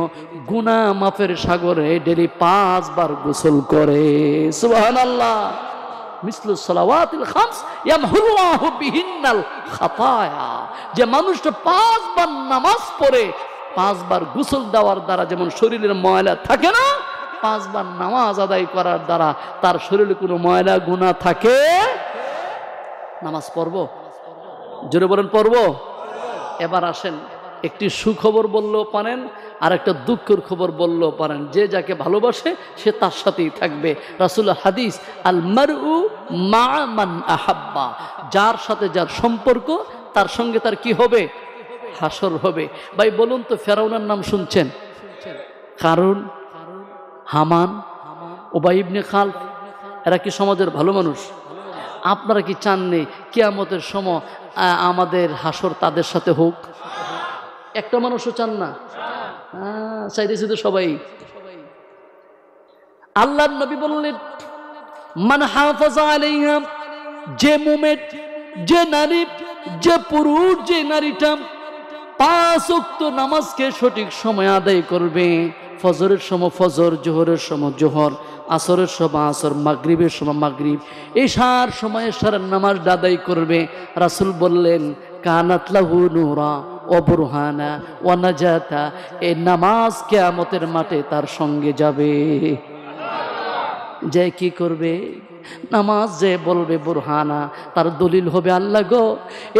গুনাহ মাফের সাগরে ডেলি 5 বার গোসল করে। সুবহানাল্লাহ। মিসলু সালাওয়াতিল খামস ইয়ামহুল্লাহু বিহিন্নাল খাতায়া, যে মানুষটা 5 বার নামাজ পড়ে, 5 বার গোসল দেওয়ার দ্বারা যেমন শরীরের ময়লা থাকে না, 5 বার নামাজ আদায় করার দ্বারা তার শরীরে কোনো ময়লা গুনাহ থাকে। নামাজ পড়ব, জোরে বলেন পড়ব। এবার আসেন, একটি সুখবর বললেও পারেন, আর একটা দুঃখের খবর বললেও পারেন। যে যাকে ভালোবাসে সে তার সাথেই থাকবে। রাসূলের হাদিস, আল মারউ মা মান আহাব্বা, যার সাথে যার সম্পর্ক তার সঙ্গে তার কি হবে? হাসর হবে। ভাই বলুন তো, ফেরাউনের নাম শুনছেন? কারুন, হামান, উবাই ইবনে খালফ, এরা কি সমাজের ভালো মানুষ? আপনারা কি চাননি কিয়ামতের সময় আমাদের হাসর তাদের সাথে হোক? একটা মানুষও চান না? চাইতেছি তো সবাই। আল্লাহর নবী বললেন, মান হাফাজা আলাইহা, যে মুমিন, যে নারী, যে পুরুষ, যে নারীটা 5 ওয়াক্ত নামাজকে সঠিক সময় আদায় করবে, ফজরের সময় ফজর, জোহরের সময় জোহর, আসরের সময় আসর, মাগরিবের সময় মাগরিব, এশার সময় এশারের নামাজ আদায় করবে, রাসূল বললেন, কানাত লাহু নূরা ওয়া বুরহানা ওয়া নাজাতা, এই নামাজ কিয়ামতের মাঠে তার সঙ্গে যাবে। যে কি করবে? নামাজ যে বলবে বুরহানা, তার দলিল হবে, আল্লাহ গো,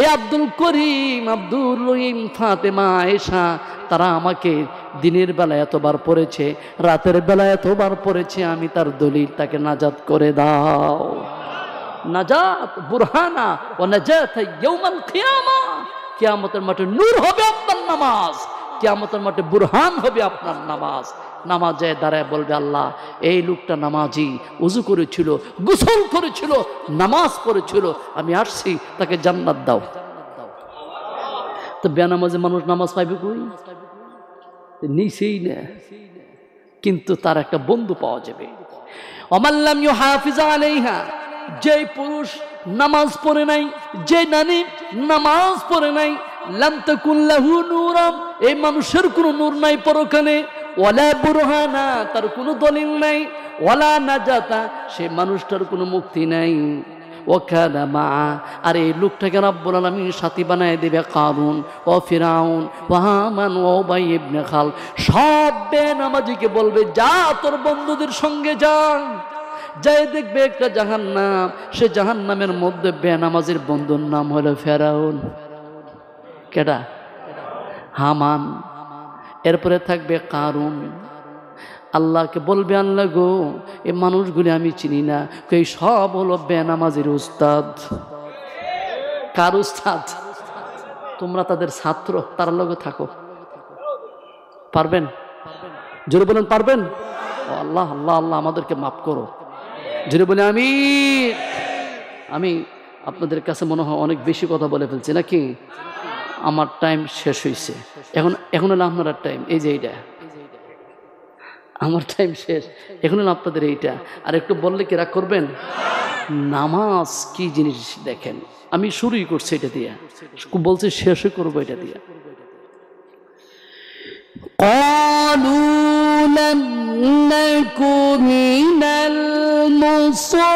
এ আব্দুল করিম, আব্দুল রহিম, ফাতেমা, আয়েশা, তারা আমাকে দিনের বেলা এতবার পড়েছে, রাতের বেলা এতবার পড়েছে, আমি তার দলিল, তাকে নাজাত করে দাও। নাজাত, বুরহানা ও নাজাত ইয়াউমাল কিয়ামা, কিয়ামতের মাঠে নূর হবে আপনার নামাজ, কিয়ামতের মাঠে বুরহান হবে আপনার নামাজ। নামাজে দাঁড়ায় বলবে, আল্লাহ, এই লোকটা নামাজি, ওযু করেছিল, গোসল করেছিল, নামাজ পড়েছিল, আমি আসছি, তাকে জান্নাত দাও। তো বেনামাজি মানুষ নামাজ পাইবে কই? নিছেই না, কিন্তু তার একটা বন্ধু পাওয়া যাবে। ওমাল্লাম ইউহাফিজ আলাইহা, যে পুরুষ নামাজ পড়ে নাই, যে নারী নামাজ পড়ে নাই, লাম তাকুন লাহু নূরা, এই মানুষের কোনো নূর নাই পরকালে, ওয়ালা বুরহানা, তার কোনো দলিল নাই, ওয়ালা নাজাতা, সে মানুষটার কোনো মুক্তি নাই। ওয়াকানা মা, আর এই লোকটাকে রব্বুল আলামিন সাথী বানায় দেবে কারুন ও ফিরাউন ও হামান ও উবাই ইবনে খাল। সব বেনামাজিকে বলবে, যা তোর বন্ধুদের সঙ্গে যা, যাই দেখবে একটা জাহান্নাম, সে জাহান্নামের মধ্যে বেনামাজির বন্ধুর নাম হলো ফেরাউন। কেডা? হামান। এরপরে থাকবে কারুন, আল্লাহকে বলবে, আল্লাহ গো, এই মানুষগুলি আমি চিনি না, এই সব হলো বেনামাজির উস্তাদ। কার উস্তাদ? তোমরা তাদের ছাত্র, তার লগে থাকো। পারবেন? জোরে বলেন পারবেন? ও আল্লাহ আল্লাহ আল্লাহ আমাদেরকে মাফ করো। জোরে বলে আমি আপনাদের কাছে মনে হয় অনেক বেশি কথা বলে ফেলছি নাকি? আমার টাইম শেষ হয়েছে, এখন হলো আপনার টাইম। এই যে এইটা আমার টাইম শেষ, এখন হলো আপনাদের এইটা। আর একটু বললে কি রাগ করবেন? নামাজ কি জিনিস দেখেন, আমি শুরুই করছি এটা দিয়া, বলছি শেষই করবো এটা দিয়া। قالوا لم نك من المصلين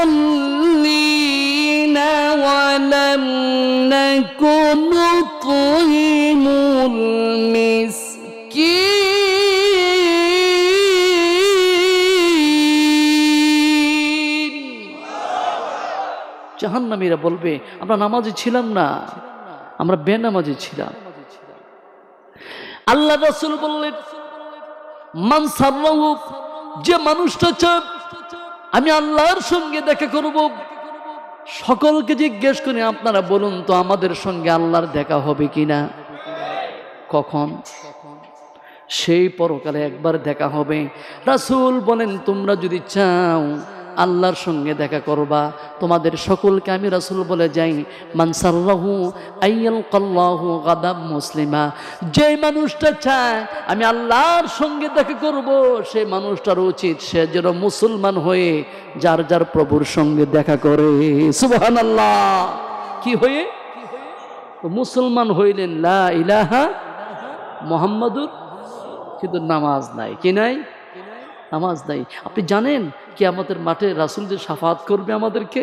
ولم نك نطعم المسكين। জাহান্নামীরা বলবে, আমরা নামাজি ছিলাম না, আমরা বেনামাজি ছিলাম। আল্লাহ রাসূল বললেন, মান সাররাহু, যে মানুষটা চায় আমি আল্লাহর সঙ্গে দেখা করব, সকলকে জিজ্ঞেস করে আপনারা বলুন তো আমাদের সঙ্গে আল্লাহর দেখা হবে কিনা? কখন? সেই পরকালে একবার দেখা হবে। রাসূল বলেন, তোমরা যদি চাও আল্লাহর সঙ্গে দেখা করবা, তোমাদের সকলকে আমি রাসূল বলে যাই, মান সাররাহু আইয়ালকাল্লাহু গাদাম মুসলিমা, যে মানুষটা চায় আমি আল্লাহর সঙ্গে দেখা করব, সেই মানুষটার উচিত সে যেন মুসলমান হয়ে যার যার প্রভুর সঙ্গে দেখা করে। সুবহানাল্লাহ। কি হয়ে? মুসলমান হইলেন, লা ইলাহা মুহাম্মাদুর, কিন্তু নামাজ নাই। কি নাই? নামাজ নাই। আপনি জানেন কিয়ামতের মাঠে রাসূল যে শাফাত করবে, আমাদেরকে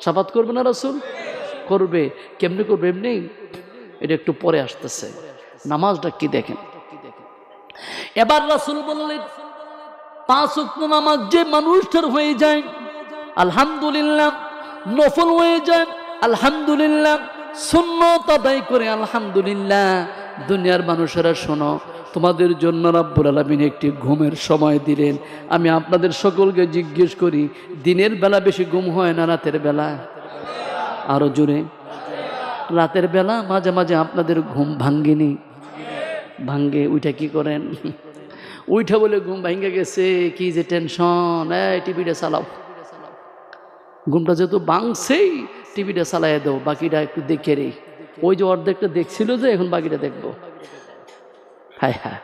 শাফাত করবে না? রাসূল করবে। কেমনে করবে? এমনি, এটা একটু পরে আসতেছে। নামাজটা কি দেখেন। এবার রাসূল বললেন, 5 ওয়াক্ত নামাজ যে মানুষটার হয়ে যায় আলহামদুলিল্লাহ, নফল হয়ে যায় আলহামদুলিল্লাহ, সুন্নত আদায় করে আলহামদুলিল্লাহ। দুনিয়ার মানুষেরা শোনো, তোমাদের জন্য রাব্বুল আলামিন একটি ঘুমের সময় দিলেন। আমি আপনাদের সকলকে জিজ্ঞেস করি, দিনের বেলা বেশি ঘুম হয় না রাতের বেলা? আরো জোরে। রাতের বেলা মাঝে মাঝে আপনাদের ঘুম ভাঙ্গেনি? ভাঙ্গে। ওইটা কি করেন? ওইটা বলে ঘুম ভাঙ্গে গেছে, কি যে টেনশন, এই টিভিটা চালাও। ঘুমটা যেহেতু ভাঙছেই, টিভিটা চালাই দাও, বাকিটা একটু দেখে রে। ওই যে অর্ধেকটা দেখছিল যে, এখন বাকিটা দেখবো। হায় হায়,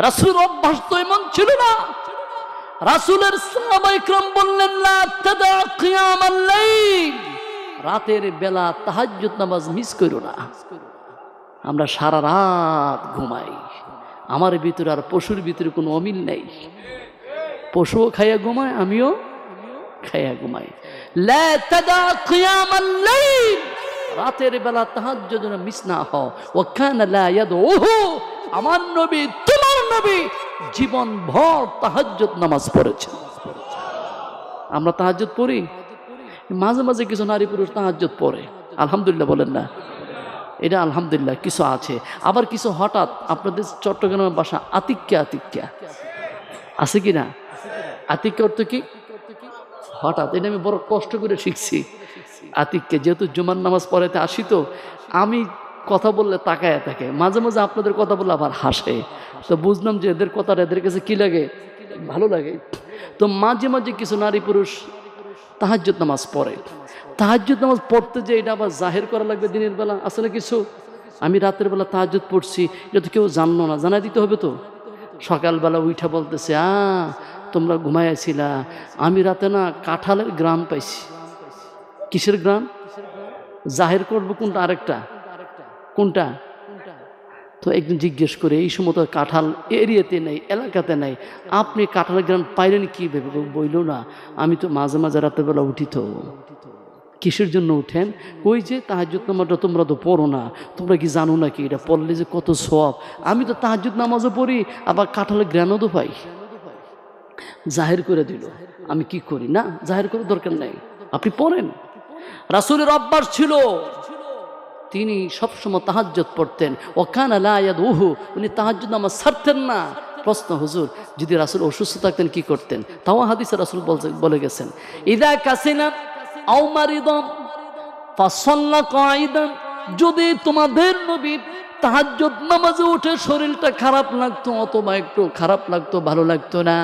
রাসূলের অভ্যাস তো এমন ছিল না। রাসূলের সাহাবায়ে কেরাম বললেন, লা তাদা কিয়ামাল লাইল, রাতের বেলা তাহাজ্জুদ নামাজ মিস করো না। আমরা সারা রাত ঘুমাই। আমার ভিতরে আর পশুর ভিতরে কোনো অমিল নাই। পশুও খাইয়া ঘুমায়, আমিও খাইয়া ঘুমাই। লা তাদা কিয়ামাল লাইল, রাতের বেলা তাহাজ্জুদ মিস না হও। ওয়া কানা লা ইয়াদউহু, আমার নবী, তোমার নবী জীবন ভর তাহাজ্জুদ নামাজ পড়েছেন। আমরা তাহাজ্জুদ পড়ি, মাঝে মাঝে কিছু নারী পুরুষ তাহাজ্জুদ পড়ে, আলহামদুলিল্লাহ বলেন না? এটা আলহামদুলিল্লাহ কিছু আছে। আবার কিছু হঠাৎ, আপনাদের চট্টগ্রামের ভাষা আতিক্যা, আতিক্যা আছে কি না? আতিক্যা অর্থ কি? হঠাৎ। এটা আমি বড় কষ্ট করে শিখছি আতিক্যা, যেহেতু জুমার নামাজ পড়াতে আসি তো আমি কথা বললে তাকায় থাকে, মাঝে মাঝে আপনাদের কথা বললে আবার হাসে। তো বুঝলাম যে এদের কথাটা এদের কাছে কি লাগে, ভালো লাগে। তো মাঝে মাঝে কিছু নারী পুরুষ তাহাজ্জুদ নামাজ পড়ে। তাহাজ্জুদ নামাজ পড়তে যে এটা আবার জাহের করা লাগবে দিনের বেলা, আসলে কিছু আমি রাতের বেলা তাহাজ্জুদ পড়ছি, এটা তো কেউ জানলো না, জানাই দিতে হবে তো। সকালবেলা উঠা বলতেছে, তোমরা ঘুমাইয়াছিলা, আমি রাতে না কাঁঠালের গ্রাম পাইছি। কিসের গ্রাম? জাহের করবো কোনটা? আরেকটা কোনটা? তো একদিন জিজ্ঞেস করে, এই সময় তো কাঁঠাল এরিয়াতে নেই, এলাকাতে নেই, আপনি কাঁঠালের গ্রাম পাইলেন কি ভেবে? বইল না, আমি তো মাঝে মাঝে রাতের বেলা উঠি। তো কিসের জন্য উঠেন? ওই যে তাহাজ্জুদ নামাজটা তোমরা তো পড়ো না, তোমরা কি জানো নাকি এটা পড়লে যে কত সওয়াব? আমি তো তাহাজ্জুদ নামাজও পড়ি, আবার কাঁঠালের গ্রানও তো পাই। জাহির করে দিল। আমি কি করি? না, জাহির করার দরকার নেই, আপনি পড়েন। রাসূলের অভ্যাস ছিল, তিনি সবসময় তাহাজ্জুদ পড়তেন। ওয়া কানা লা ইয়াদউহু, উনি তাহাজ্জুদ নামাজ ছাড়তেন না। প্রশ্ন, হুজুর যদি রাসূল অসুস্থ থাকতেন কি করতেন? তাও হাদিসে রাসূল বলে গেছেন, ইদা কাসিনা আও মারিদাম ফাসাল্লা কাঈদান, যদি তোমাদের নবী তাহাজ্জুদ নামাজে উঠে শরীরটা খারাপ লাগতো অথবা একটু খারাপ লাগতো, ভালো লাগতো না,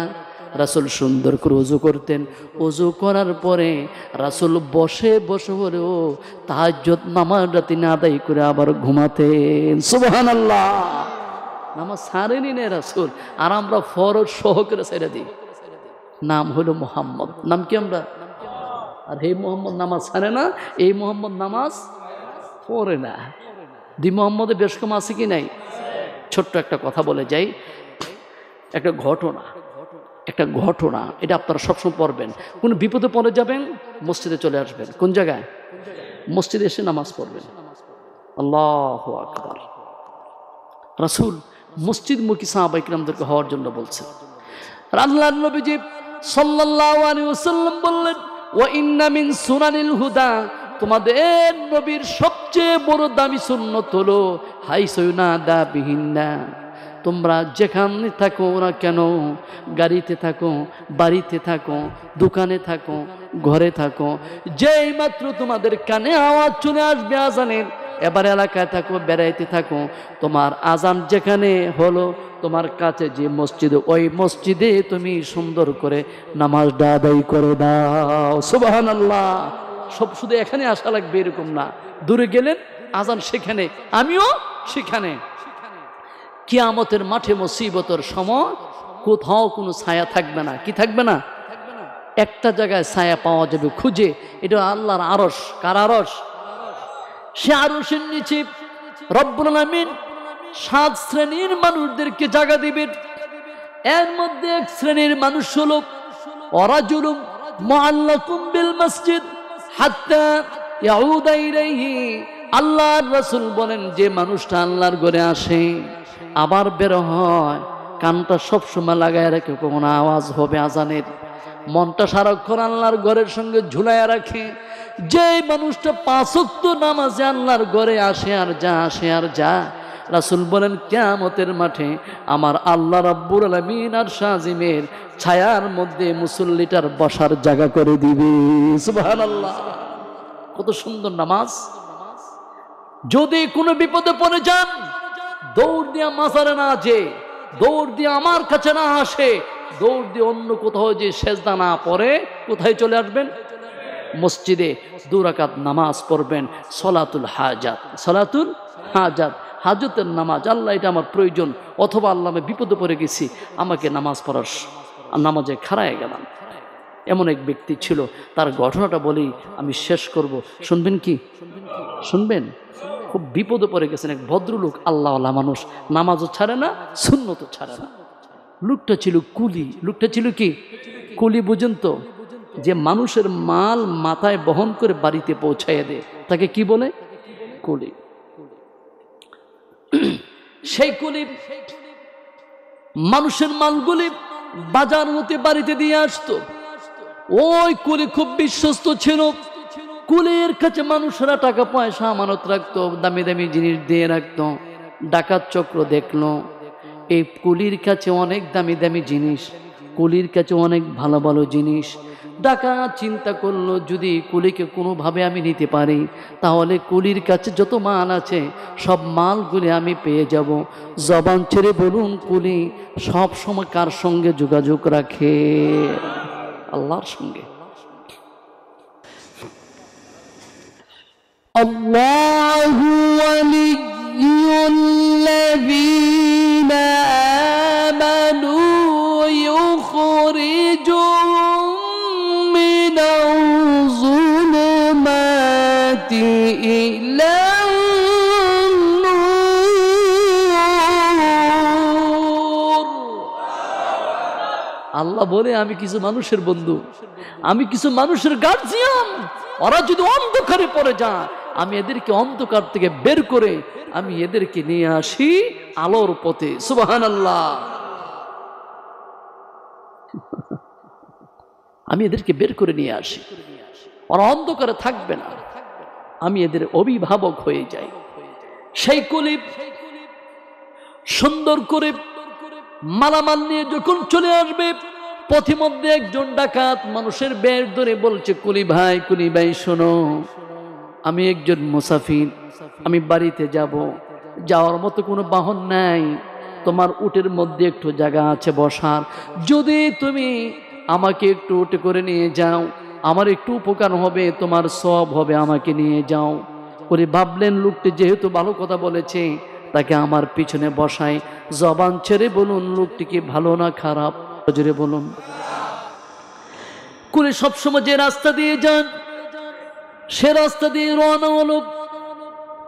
রাসূল সুন্দর করে ওযু করতেন। ওযু করার পরে রাসূল বসে বসে হলেও তাহাজ্জুদ নামাজটা তিনি আদায় করে আবার ঘুমাতেন। সুবহানাল্লাহ। নামাজ ছাড়েনি না রাসূল, আর আমরা ফরজ সহকারে ছেড়ে দিই। নাম হলো মুহাম্মদ, নাম কি আমরা? আর এই মুহাম্মদ নামাজ ছাড়ে না, এই মুহাম্মদ নামাজ পড়ে না। দুই মুহাম্মদে বেশ কম আছে কি নাই? ছোট্ট একটা কথা বলে যাই, একটা ঘটনা, এটা আপনারা সবসময় পড়বেন। কোন বিপদে পড়ে যাবেন, মসজিদে চলে আসবেন। কোন জায়গায়? মসজিদে এসে নামাজ পড়বেন। আল্লাহু আকবার। রাসূল মসজিদমুখী সাহাবায়ে কিরামদেরকে হওয়ার জন্য বলছেন। আল্লাহর নবীজি সাল্লাল্লাহু আলাইহি ওয়াসাল্লাম বললেন, ওয়া ইন্না মিন সুনানিল হুদা, তোমাদের নবীর সবচেয়ে বড় দামি সুন্নত হলো হাইসুনাদা বিহিন্না, তোমরা যেখানে থাকো না কেন, গাড়িতে থাকো, বাড়িতে থাকো, দোকানে থাকো, ঘরে থাকো, যেই মাত্র তোমাদের কানে আওয়াজ চলে আসবে আজানের, এবার এলাকায় থাকো, বেড়াইতে থাকো, তোমার আজান যেখানে হলো তোমার কাছে যে মসজিদে, ওই মসজিদে তুমি সুন্দর করে নামাজটা আদায় করে দাও। সুবহানাল্লাহ। সব শুধু এখানে আসা লাগবে এরকম না, দূরে গেলেন আজান সেখানে, আমিও সেখানে। কিয়ামতের মাঠে মুসিবতের সময় কোথাও কোনো ছায়া থাকবে না। কি থাকবে না? একটা জায়গায় ছায়া পাওয়া যাবে খুঁজে, এটা আল্লাহর আরশ। কার আরশ? সে আরশের নিচে রব্বুল আলামিন 7 শ্রেণীর মানুষদেরকে জায়গা দিবেন। এর মধ্যে এক শ্রেণীর মানুষ হলো ওয়ারাজুলুম মুআল্লাকুম বিল মসজিদ হাত্তা ইয়াউদা ইলাইহি। আল্লাহর রাসূল বলেন, যে মানুষটা আল্লাহর ঘরে আসে আবার বের হয়, কানটা সবসময় লাগায় রাখে, কখনো আওয়াজ হবে আজানের, মনটা সারাক্ষণ আল্লাহর ঘরের সঙ্গে ঝুলাইয়া রাখে, যে মানুষটা 5 ওয়াক্ত নামাজে আল্লাহর ঘরে আসে আর যা, রাসূল বলেন কিয়ামতের মাঠে আমার আল্লাহ রাব্বুল আলামিন আর শাজিমের ছায়ার মধ্যে মুসল্লিটার বসার জায়গা করে দিবে। সুবহানাল্লাহ। কত সুন্দর নামাজ। যদি কোনো বিপদে পড়ে যান, দৌড় দিয়ে মাজারে না যে, দৌড় দিয়ে আমার কাছে না আসে, দৌড় দিয়ে অন্য কোথাও যে সেজদা না পড়ে, কোথায় চলে আসবেন? মসজিদে 2 রাকাত নামাজ পড়বেন, সলাতুল হাজাত, হাজতের নামাজ। আল্লাহ এটা আমার প্রয়োজন, অথবা আল্লাহ আমি বিপদে পড়ে গেছি, আমাকে নামাজ পড়ার, নামাজে খাড়ায় গেলাম। এমন এক ব্যক্তি ছিল, তার ঘটনাটা বলেই আমি শেষ করব। শুনবেন কি? শুনবেন? খুব বিপদে পড়ে গেছেন এক ভদ্রলোক, আল্লাহওয়ালা মানুষ, নামাজও ছাড়ে না, সুন্নতও ছাড়ে না। লোকটা ছিল কুলি। লোকটা ছিল কি? কুলি। বুঝেন তো, যে মানুষের মাল মাথায় বহন করে বাড়িতে পৌঁছাইয়া দেয়, তাকে কি বলে? কুলি। সেই কুলি মানুষের মালগুলি বাজার হতে বাড়িতে দিয়ে আসতো। ওই কুলি খুব বিশ্বস্ত ছিল। কুলির কাছে মানুষেরা টাকা পয়সা আমানত রাখতো, দামি দামি জিনিস দিয়ে রাখতো। ডাকাত চক্র দেখলো এই কুলির কাছে অনেক দামি দামি জিনিস, কুলির কাছে অনেক ভালো ভালো জিনিস। ডাকাত চিন্তা করলো, যদি কুলিকে কোনোভাবে আমি নিতে পারি, তাহলে কুলির কাছে যত মাল আছে সব মালগুলি আমি পেয়ে যাব। জবান ছেড়ে বলুন, কুলি সব সময় কার সঙ্গে যোগাযোগ রাখে? আল্লাহর সঙ্গে। আল্লাহু ওয়ালিয়্যুল্লাযীনা আমানু ইউখরিজুহুম মিনাজ যুলুমাতি ইলান নূর। আল্লাহ বলে, আমি কিছু মানুষের বন্ধু, আমি কিছু মানুষের গার্জিয়ান। ওরা যদি অন্ধকারে পড়ে যায়, আমি এদেরকে অন্ধকার থেকে বের করে আমি এদেরকে নিয়ে আসি আলোর পথে। সুবহানাল্লাহ। আমি এদেরকে বের করে নিয়ে আসি, ওরা অন্ধকারে থাকবে না, আমি এদের অভিভাবক হয়ে যাই। সেই কুলি সুন্দর করে মালামাল নিয়ে যখন চলে আসবে, পথিমধ্যে একজন ডাকাত মানুষের বেশ ধরে বলছে, কুলি ভাই শোনো, আমি একজন মুসাফির, আমি বাড়িতে যাব, যাওয়ার মতো কোনো বাহন নাই, তোমার উটের মধ্যে একটু জায়গা আছে বসার, যদি তুমি আমাকে একটু উটে করে নিয়ে যাও আমার একটু উপকার হবে, তোমার সওয়াব হবে, আমাকে নিয়ে যাও। করে ভাবলেন লোকটি যেহেতু ভালো কথা বলেছে, তাকে আমার পিছনে বসায়। জবান ছেড়ে বলুন লোকটি কি ভালো না খারাপ? জোরে বলুন। করে সবসময় যে রাস্তা দিয়ে যান সে রাস্তা দিয়ে রওনা হলো,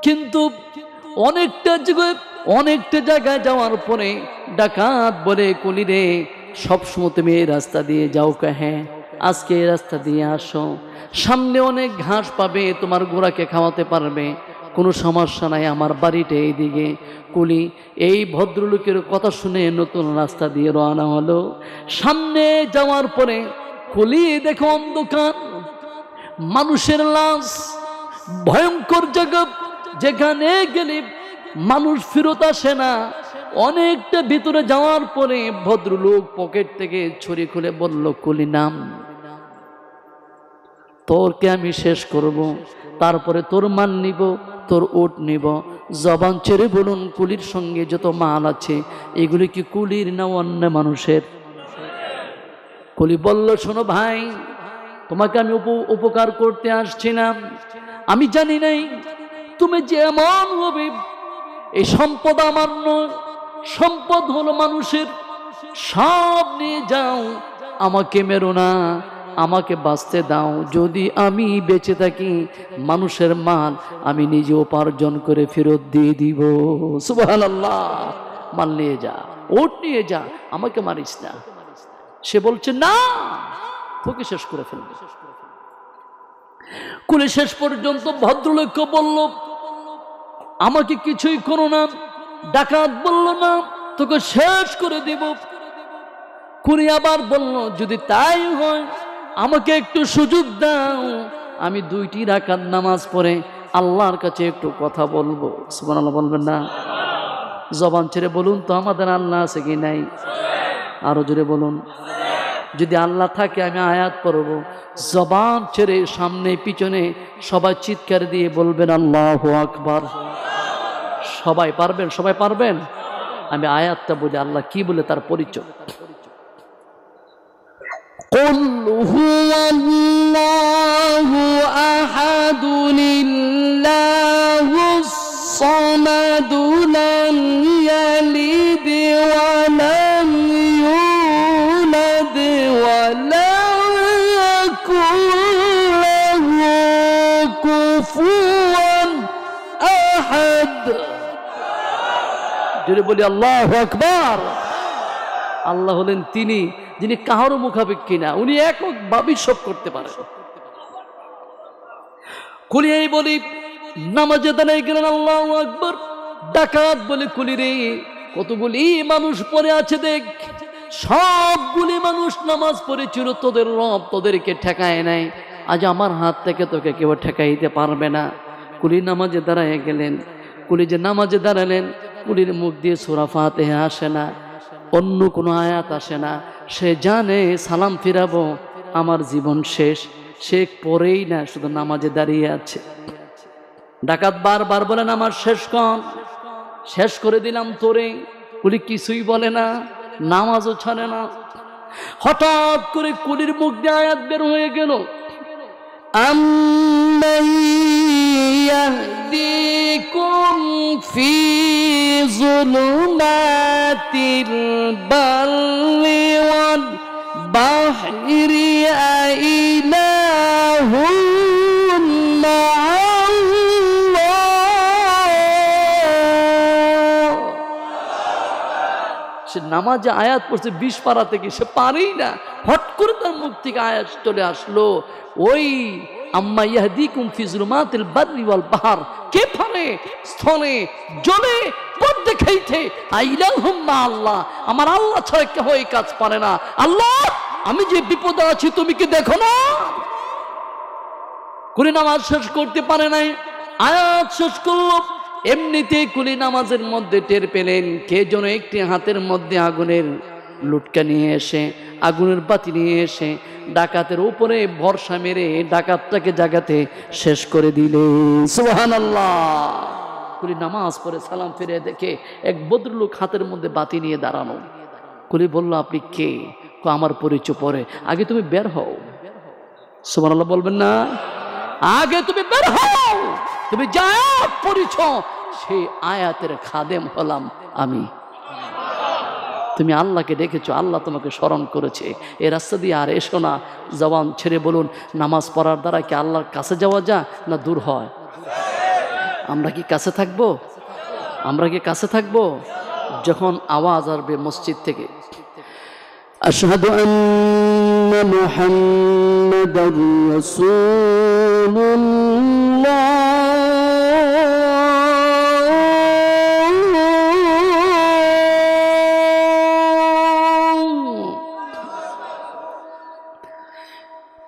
কিন্তু অনেকটা জায়গায় যাওয়ার পরে ডাকাত বলে, কুলি রে সবসময় তুমি এই রাস্তা দিয়ে যাও কে? হ্যাঁ, আজকে এই রাস্তা দিয়ে আসো, সামনে অনেক ঘাস পাবে, তোমার ঘোড়াকে খাওয়াতে পারবে, কোনো সমস্যা নাই, আমার বাড়িটা এইদিকে। কুলি এই ভদ্রলোকের কথা শুনে নতুন রাস্তা দিয়ে রওনা হলো। সামনে যাওয়ার পরে কুলি দেখো অন্ধকার, মানুষের লাশ, ভয়ঙ্কর জায়গা, যেখানে গেলে মানুষ ফেরত আসে না। অনেকটা ভিতরে যাওয়ার পরে ভদ্রলোক পকেট থেকে ছুরি খুলে বলল, কুলি নাম, তোরকে আমি শেষ করব, তারপরে তোর মান নিব, তোর উট নিব। জবান ছেড়ে বলুন, কুলির সঙ্গে যত মাল আছে এগুলি কি কুলির না অন্য মানুষের? কুলি বলল, শোনো ভাই, তোমাকে আমি উপকার করতে আসছি না, আমি জানি নাই তুমি যেমন হবে, এই সম্পদ আমার নয়, সম্পদ হলো মানুষের, সব নিয়ে যাও, আমাকে মেরো না, আমাকে বাঁচতে দাও। যদি আমি বেঁচে থাকি মানুষের মাল আমি নিজে উপার্জন করে ফেরত দিয়ে দিব। সুবহানাল্লাহ। মাল নিয়ে যা, ওট নিয়ে যা, আমাকে মারিস না। সে বলছে না, তোকে শেষ করে ফেলবে। কুলি শেষ পর্যন্ত ভদ্রলোককে বলল, আমাকে কিছুই করো না। ডাকাত বলল, না, তোকে শেষ করে দিব। কুলি আবার বলল, যদি তাই হয় আমাকে একটু সুযোগ দাও, আমি 2টি রাকাত নামাজ পড়ে আল্লাহর কাছে একটু কথা বলবো। সুবহানাল্লাহ বলবেন না? জবান ছেড়ে বলুন তো, আমাদের আল্লাহ আছে কি নাই? আরো জোরে বলুন। যদি আল্লাহ থাকে আমি আয়াত পড়ব, জবান ছেড়ে সামনে পিছনে সবাই চিৎকার দিয়ে বলবেন আল্লাহু আকবার। সবাই পারবেন? সবাই পারবেন? আমি আয়াতটা বলি, আল্লাহ কি বলে তার পরিচয়। قل هو الله أحد الله الصمد لم يلد ولم يولد ولم يكن له كفوا أحد। যদি বলি আল্লাহু আকবার। আল্লাহ হলেন তিনি যিনি কাহারও মুখাপেক্ষী না, উনি এককভাবেই সব করতে পারেন। কুলি এই বলি নামাজে দাঁড়াই গেলেন, আল্লাহু আকবার। ডাকাত বলে, কুলি রে কতগুলি মানুষ পড়ে আছে দেখ, সবগুলি মানুষ নামাজ পড়েছিল, তোদের রব তোদেরকে ঠেকায় নাই, আজ আমার হাত থেকে তোকে কেউ ঠেকাইতে পারবে না। কুলি নামাজে দাঁড়ায় গেলেন। কুলি যে নামাজে দাঁড়ালেন, কুলির মুখ দিয়ে সূরা ফাতিহা আসে না, অন্য কোনো আয়াত আসে না। সে জানে সালাম ফিরাবো আমার জীবন শেষ, সে পড়েই না, শুধু নামাজে দাঁড়িয়ে আছে। ডাকাত বারবার বলেন, আমার শেষ কর, শেষ করে দিলাম তোরে। কুলি কিছুই বলে না, নামাজও ছাড়ে না। হঠাৎ করে কুলির মুখ দিয়ে আয়াত বের হয়ে গেল, আম্মান ইয়াহদিকুম ফি যুলুমাতিল বাররি ওয়াল বাহরি আইলাহুম মা'আল্লাহ। সে নামাজে আয়াত পড়ছে 20 পারা থেকে, সে পারেই না। হট করে তার মুখ থেকে আয়াত চলে আসলো, ওই আম্মা ইয়াহদিকুম ফি যুলুমাতিল বাররি ওয়াল বাহর, কে পারে স্থলে জলে পথ দেখাইতে, আইলাহুম মা'আল্লাহ, আমার আল্লাহ ছাড়া কেউ এই কাজ পারে না। আল্লাহ, আমি যে বিপদে আছি তুমি কি দেখো না? করে নামাজ শেষ করতে পারে নাই, আয়াত শেষ করলো, এমনিতেই কুলি নামাজের মধ্যে টের পেলেন কে যেন একটি হাতের মধ্যে আগুনের লুটকা নিয়ে এসে, আগুনের বাতি নিয়ে এসে ডাকাতের উপরে ভরসা মেরে ডাকাতটাকে জাগাতে শেষ করে দিলেন। সুবহানাল্লাহ। কুলি নামাজ পড়ে সালাম ফিরে দেখে এক ভদ্রলোক হাতের মধ্যে বাতি নিয়ে দাঁড়ানো। কুলি বলল, আপনি কে? আমার পরিচয় পরে, আগে তুমি বের হও। সুবহানাল্লাহ বলবেন না? আগে তুমি বের হও, তুমি যা পরিচয় সেই আয়াতের খাদেম হলাম আমি। তুমি আল্লাহকে ডেকেছো, আল্লাহ তোমাকে স্মরণ করেছে, এ রাস্তা দিয়ে আর এসো না। জবান ছেড়ে বলুন, নামাজ পড়ার দ্বারা কি আল্লাহর কাছে যাওয়া যায় না দূর হয়? আমরা কি কাছে থাকবো? আমরা কি কাছে থাকবো? যখন আওয়াজ আসবে মসজিদ থেকে, আশহাদু আন্না মুহাম্মাদার রাসূলুল্লাহ,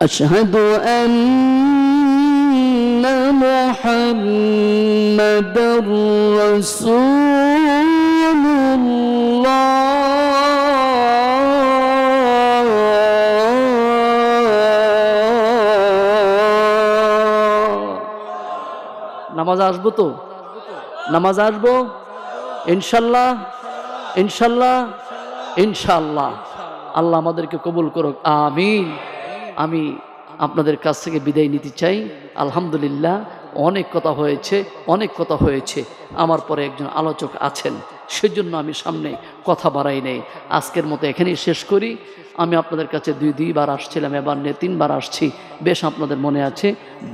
আশহাদু আন্না মুহাম্মাদার রাসূলুল্লাহ, নামাজ আসবো তো? নামাজ আসবো ইনশাল্লাহ, ইনশাল্লাহ, ইনশাল্লাহ। আল্লাহ আমাদেরকে কবুল করুক, আমিন। আমি আপনাদের কাছ থেকে বিদায় নিতে চাই। আলহামদুলিল্লাহ, অনেক কথা হয়েছে, অনেক কথা হয়েছে। আমার পরে একজন আলোচক আছেন, সেজন্য আমি সামনে কথা বাড়াই নেই। আজকের মতো এখানেই শেষ করি। আমি আপনাদের কাছে দুইবার আসছিলাম, এবার নিয়ে 3বার আসছি। বেশ আপনাদের মনে আছে,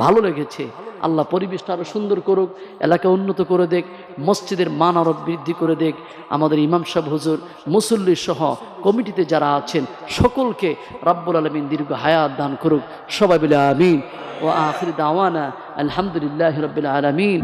ভালো লেগেছে। আল্লাহ পরিবেশটা আরও সুন্দর করুক, এলাকা উন্নত করে দেখ, মসজিদের মান আরও বৃদ্ধি করে দেখ। আমাদের ইমাম সাহেব হুজুর, মুসল্লি সহ কমিটিতে যারা আছেন সকলকে রাব্বুল আলামিন দীর্ঘ হায়াত দান করুক। সবাই বলে আমিন। ও আখির দাওয়ানা আলহামদুলিল্লাহি রাব্বিল আলামিন।